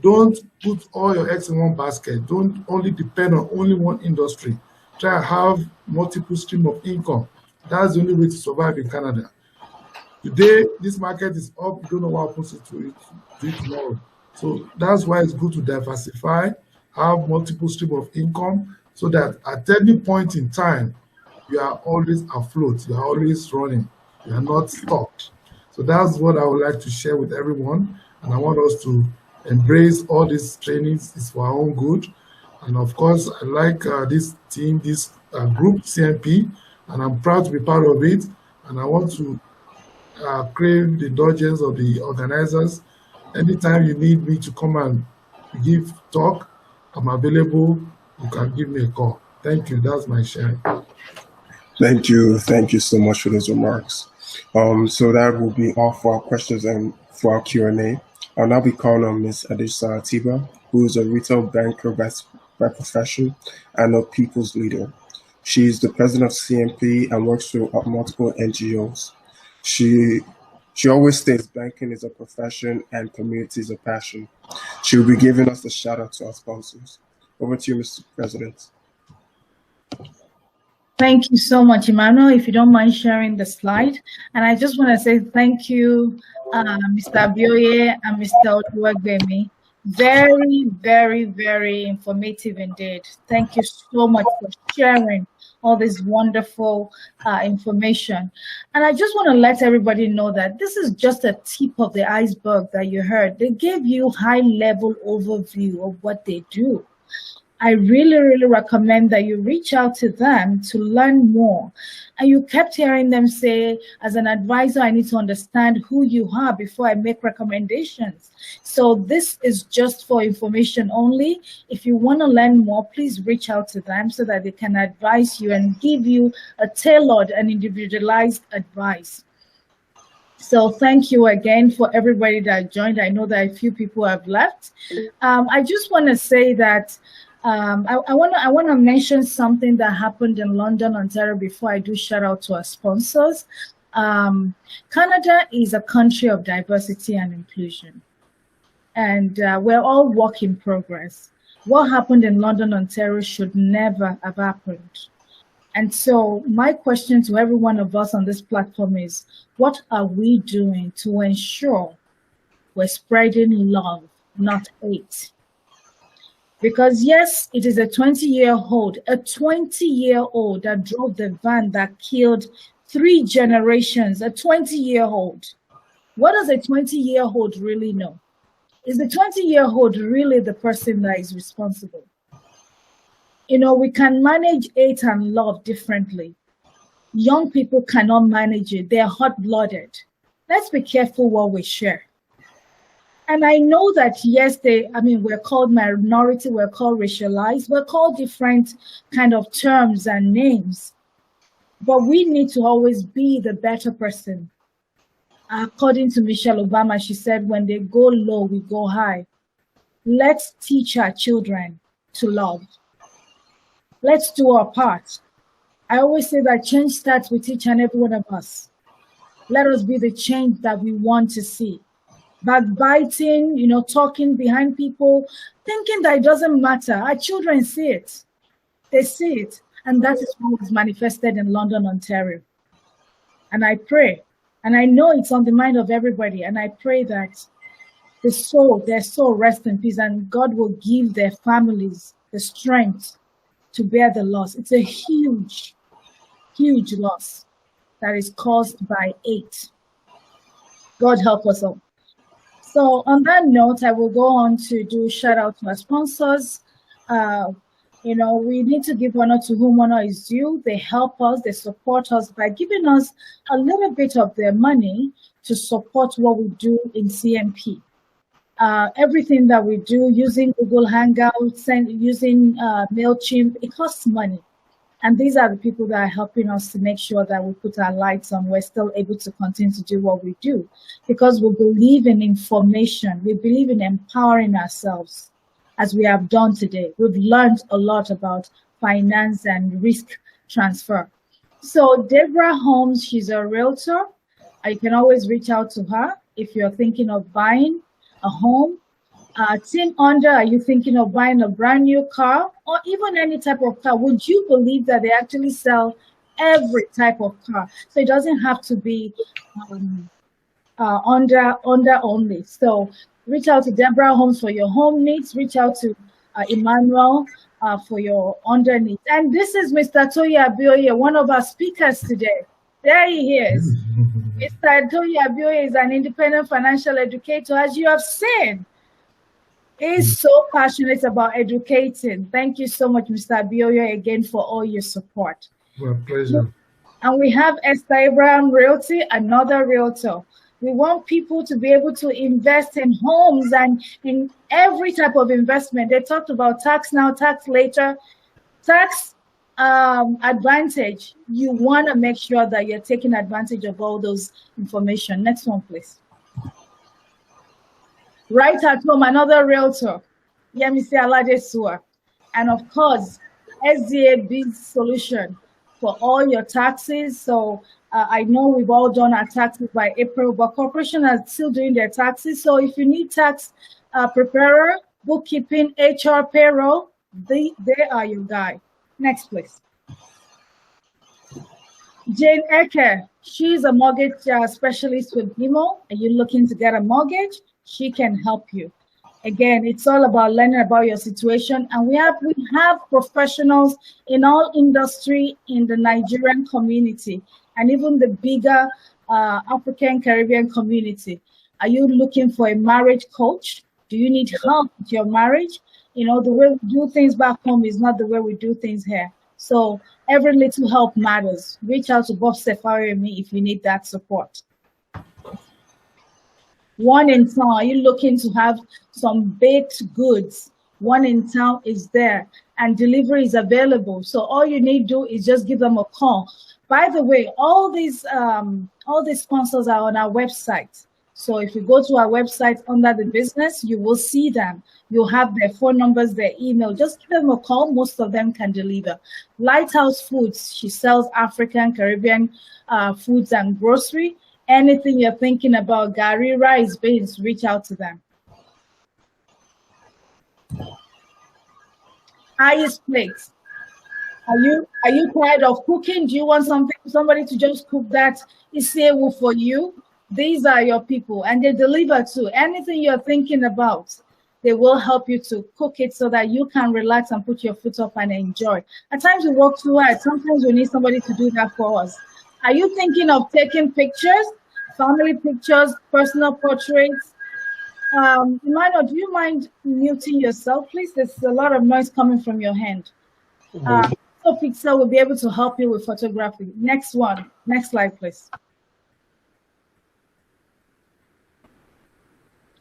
don't put all your eggs in one basket. Don't only depend on only one industry. Try and have multiple streams of income. That's the only way to survive in Canada. Today, this market is up. You don't know what happens to it tomorrow. So that's why it's good to diversify, have multiple streams of income, so that at any point in time, you are always afloat. You are always running. You are not stopped. So that's what I would like to share with everyone. And I want us to embrace all these trainings. It's for our own good. And of course, I like this team, this group, CNP, and I'm proud to be part of it. And I want to crave the indulgence of the organizers. Anytime you need me to come and give talk, I'm available. You can give me a call. Thank you. That's my sharing. Thank you so much for those remarks. So that will be all for our questions and for our Q&A. I'll now be calling on Ms. Adesha Atiba, who is a retail banker by profession and a people's leader. She is the president of CNP and works for multiple NGOs. She always states banking is a profession and community is a passion. She will be giving us a shout out to our sponsors. Over to you, Mr. President. Thank you so much, Emmanuel. If you don't mind sharing the slide. And I just want to say thank you, Mr. Abioye and Mr. Oluwagbemi. Very, very, very informative indeed. Thank you so much for sharing all this wonderful information. And I just want to let everybody know that this is just a tip of the iceberg that you heard. They gave you high-level overview of what they do. I really, really recommend that you reach out to them to learn more. And you kept hearing them say, as an advisor, I need to understand who you are before I make recommendations. So this is just for information only. If you want to learn more, please reach out to them so that they can advise you and give you a tailored and individualized advice. So thank you again for everybody that joined. I know that a few people have left. I just want to say that I want to mention something that happened in London, Ontario before I do shout out to our sponsors. Canada is a country of diversity and inclusion, and we're all work in progress. What happened in London, Ontario should never have happened. And so my question to every one of us on this platform is, what are we doing to ensure we're spreading love, not hate? Because yes, it is a 20-year-old that drove the van that killed 3 generations, a 20-year-old. What does a 20-year-old really know? Is the 20-year-old really the person that is responsible? You know, we can manage hate and love differently. Young people cannot manage it. They're hot-blooded. Let's be careful what we share. And I know that, yes, we're called minority, we're called racialized, we're called different kind of terms and names. But we need to always be the better person. According to Michelle Obama, she said, when they go low, we go high. Let's teach our children to love. Let's do our part. I always say that change starts with each and every one of us. Let us be the change that we want to see. Backbiting, talking behind people, thinking that it doesn't matter. Our children see it. They see it. And that is what was manifested in London, Ontario. And I pray, and I know it's on the mind of everybody, and I pray that their soul rest in peace, and God will give their families the strength to bear the loss. It's a huge, huge loss that is caused by hate. God help us all. So on that note, I will go on to do shout out to our sponsors. We need to give honor to whom honor is due. They help us, they support us by giving us a little bit of their money to support what we do in CNP. Everything that we do using Google Hangouts and using MailChimp, it costs money. And these are the people that are helping us to make sure that we put our lights on. We're still able to continue to do what we do because we believe in information. We believe in empowering ourselves as we have done today. We've learned a lot about finance and risk transfer. So Deborah Holmes, she's a realtor. You can always reach out to her if you're thinking of buying a home. Team Under, are you thinking of buying a brand new car or even any type of car? Would you believe that they actually sell every type of car? So it doesn't have to be under only. So reach out to Deborah Holmes for your home needs. Reach out to Emmanuel for your under needs. And this is Mr. Toya Abioye, one of our speakers today. There he is. Mr. Toya Abioye is an independent financial educator, as you have seen. He's so passionate about educating. Thank you so much, Mr. Abioye, again for all your support. My pleasure. And we have Esther Abraham Realty, another realtor. We want people to be able to invest in homes and in every type of investment. They talked about tax now, tax later, tax advantage. You want to make sure that you're taking advantage of all those information. Next one, please. Right at home, another realtor, Yemisi Alajesua. And of course, SDA Biz Solution for all your taxes. So I know we've all done our taxes by April, but corporations are still doing their taxes. So if you need tax preparer, bookkeeping, HR, payroll, they are your guy. Next, please. Jane Ecker, she's a mortgage specialist with BMO. Are you looking to get a mortgage? She can help you. Again, it's all about learning about your situation, and we have professionals in all industry in the Nigerian community and even the bigger African Caribbean community. Are you looking for a marriage coach? Do you need help with your marriage? You know, the way we do things back home is not the way we do things here. So every little help matters. Reach out to Bob Sefari and me if you need that support. One in town, are you looking to have some baked goods? One in town is there and delivery is available. So all you need to do is just give them a call. By the way, all these sponsors are on our website. So if you go to our website under the business, you will see them. You'll have their phone numbers, their email. Just give them a call. Most of them can deliver. Lighthouse Foods, she sells African, Caribbean foods and grocery. Anything you're thinking about, gari, rice, beans, reach out to them. Ice plates. Are you tired of cooking? Do you want somebody to just cook that isewu for you? These are your people, and they deliver too. Anything you're thinking about, they will help you to cook it so that you can relax and put your foot up and enjoy. At times we work too hard. Sometimes we need somebody to do that for us. Are you thinking of taking pictures, family pictures, personal portraits? Emmanuel, do you mind muting yourself, please? There's a lot of noise coming from your hand. So Pixel will be able to help you with photography. Next one. Next slide, please.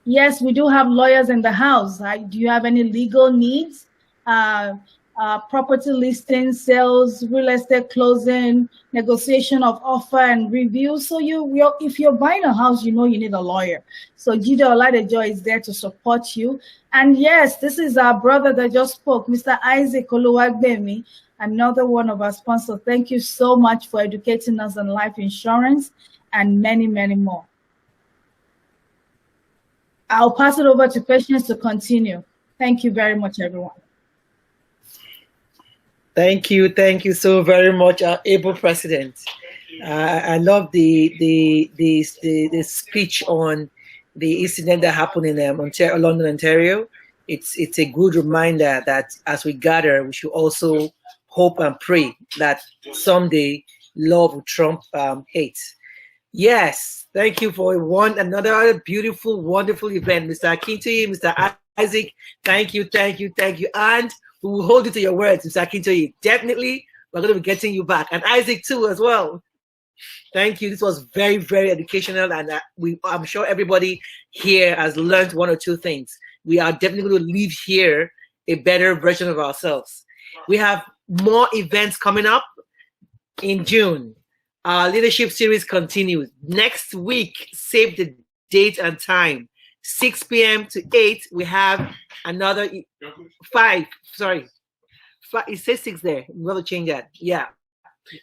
Yes, we do have lawyers in the house. Do you have any legal needs? Property listing, sales, real estate closing, negotiation of offer and review. So if you're buying a house, you know you need a lawyer. So Jide Oladejo is there to support you. And yes, this is our brother that just spoke, Mr. Isaac Oluwagbemi, another one of our sponsors. Thank you so much for educating us on life insurance and many, many more. I'll pass it over to Patience to continue. Thank you very much, everyone. Thank you so very much, our able president. I love the speech on the incident that happened in London, Ontario. It's a good reminder that as we gather, we should also hope and pray that someday love will trump hate. Yes, thank you for another beautiful, wonderful event, Mr. Akintoye, Mr. Isaac. Thank you, and we will hold you to your words, Mr. Akintoye. Definitely, we're going to be getting you back, and Isaac too as well. Thank you. This was very, very educational, and I'm sure everybody here has learned one or two things. We are definitely going to leave here a better version of ourselves. We have more events coming up in June. Our leadership series continues. Next week, save the date and time. 6 p.m. to 8, we have another 5. Sorry. 5, it says 6 there. We're going to change that. Yeah.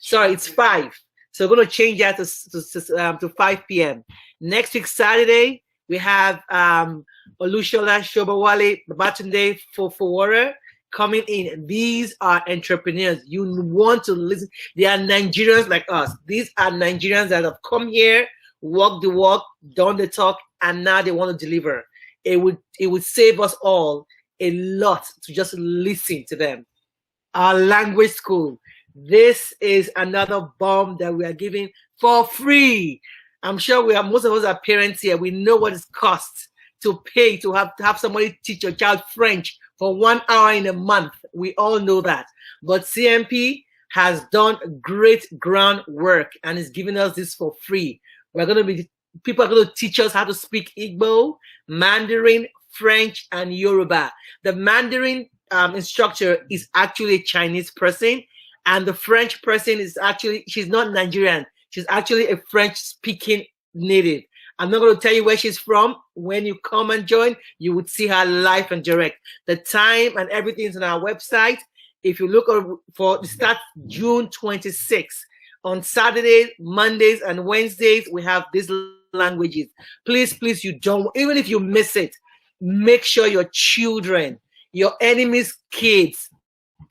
Sorry, it's 5. So we're going to change that to 5 p.m. Next week, Saturday, we have Olushola Shobawale Babatunde Fofowara coming in. These are entrepreneurs. You want to listen. They are Nigerians like us. These are Nigerians that have come here, walked the walk, done the talk, and now they want to deliver. It would save us all a lot to just listen to them. Our language school. This is another bomb that we are giving for free. I'm sure most of us are parents here. We know what it costs to pay to have somebody teach your child French for 1 hour in a month. We all know that. But CNP has done great groundwork and is giving us this for free. People are going to teach us how to speak Igbo, Mandarin, French, and Yoruba. The Mandarin instructor is actually a Chinese person, and the French person she's not Nigerian. She's actually a French-speaking native. I'm not going to tell you where she's from. When you come and join, you would see her live and direct. The time and everything is on our website. If you look for the start June 26th, on Saturdays, Mondays, and Wednesdays, we have these languages. Please, you don't, even if you miss it, make sure your children, your enemies' kids,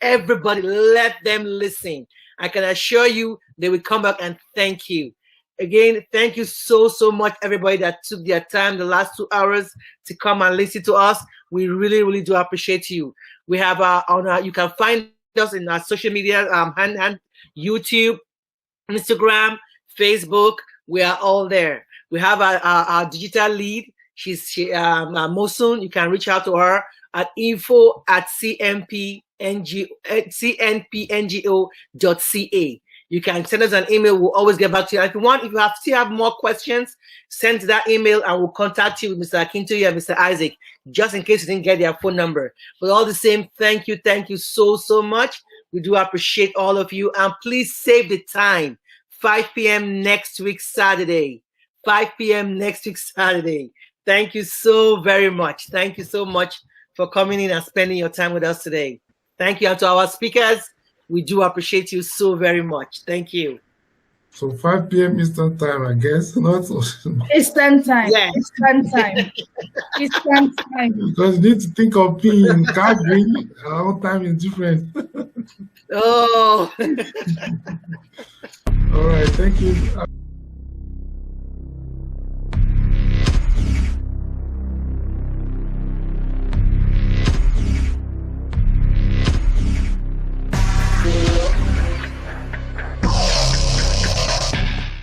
everybody, let them listen. I can assure you they will come back and thank you. Again, thank you so much, everybody that took their time the last 2 hours to come and listen to us. We really do appreciate you. We have you can find us in our social media, YouTube, Instagram, Facebook. We are all there. We have our digital lead. She's Mosun. You can reach out to her at info@cnpngo.ca. You can send us an email. We'll always get back to you. If you still have more questions, send that email and we'll contact you with Mr. Akintoye and Mr. Isaac, just in case you didn't get their phone number. But all the same, thank you so much. We do appreciate all of you. And please save the time. 5 p.m. next week, Saturday. 5 p.m. next week, Saturday. Thank you so very much. Thank you so much for coming in and spending your time with us today. Thank you. And to our speakers, we do appreciate you so very much. Thank you. So 5 p.m. Eastern time, I guess. Not Eastern time. Yeah. Eastern time. Eastern time. Because you need to think of being in Calgary. Our own time is different. Oh. All right. Thank you.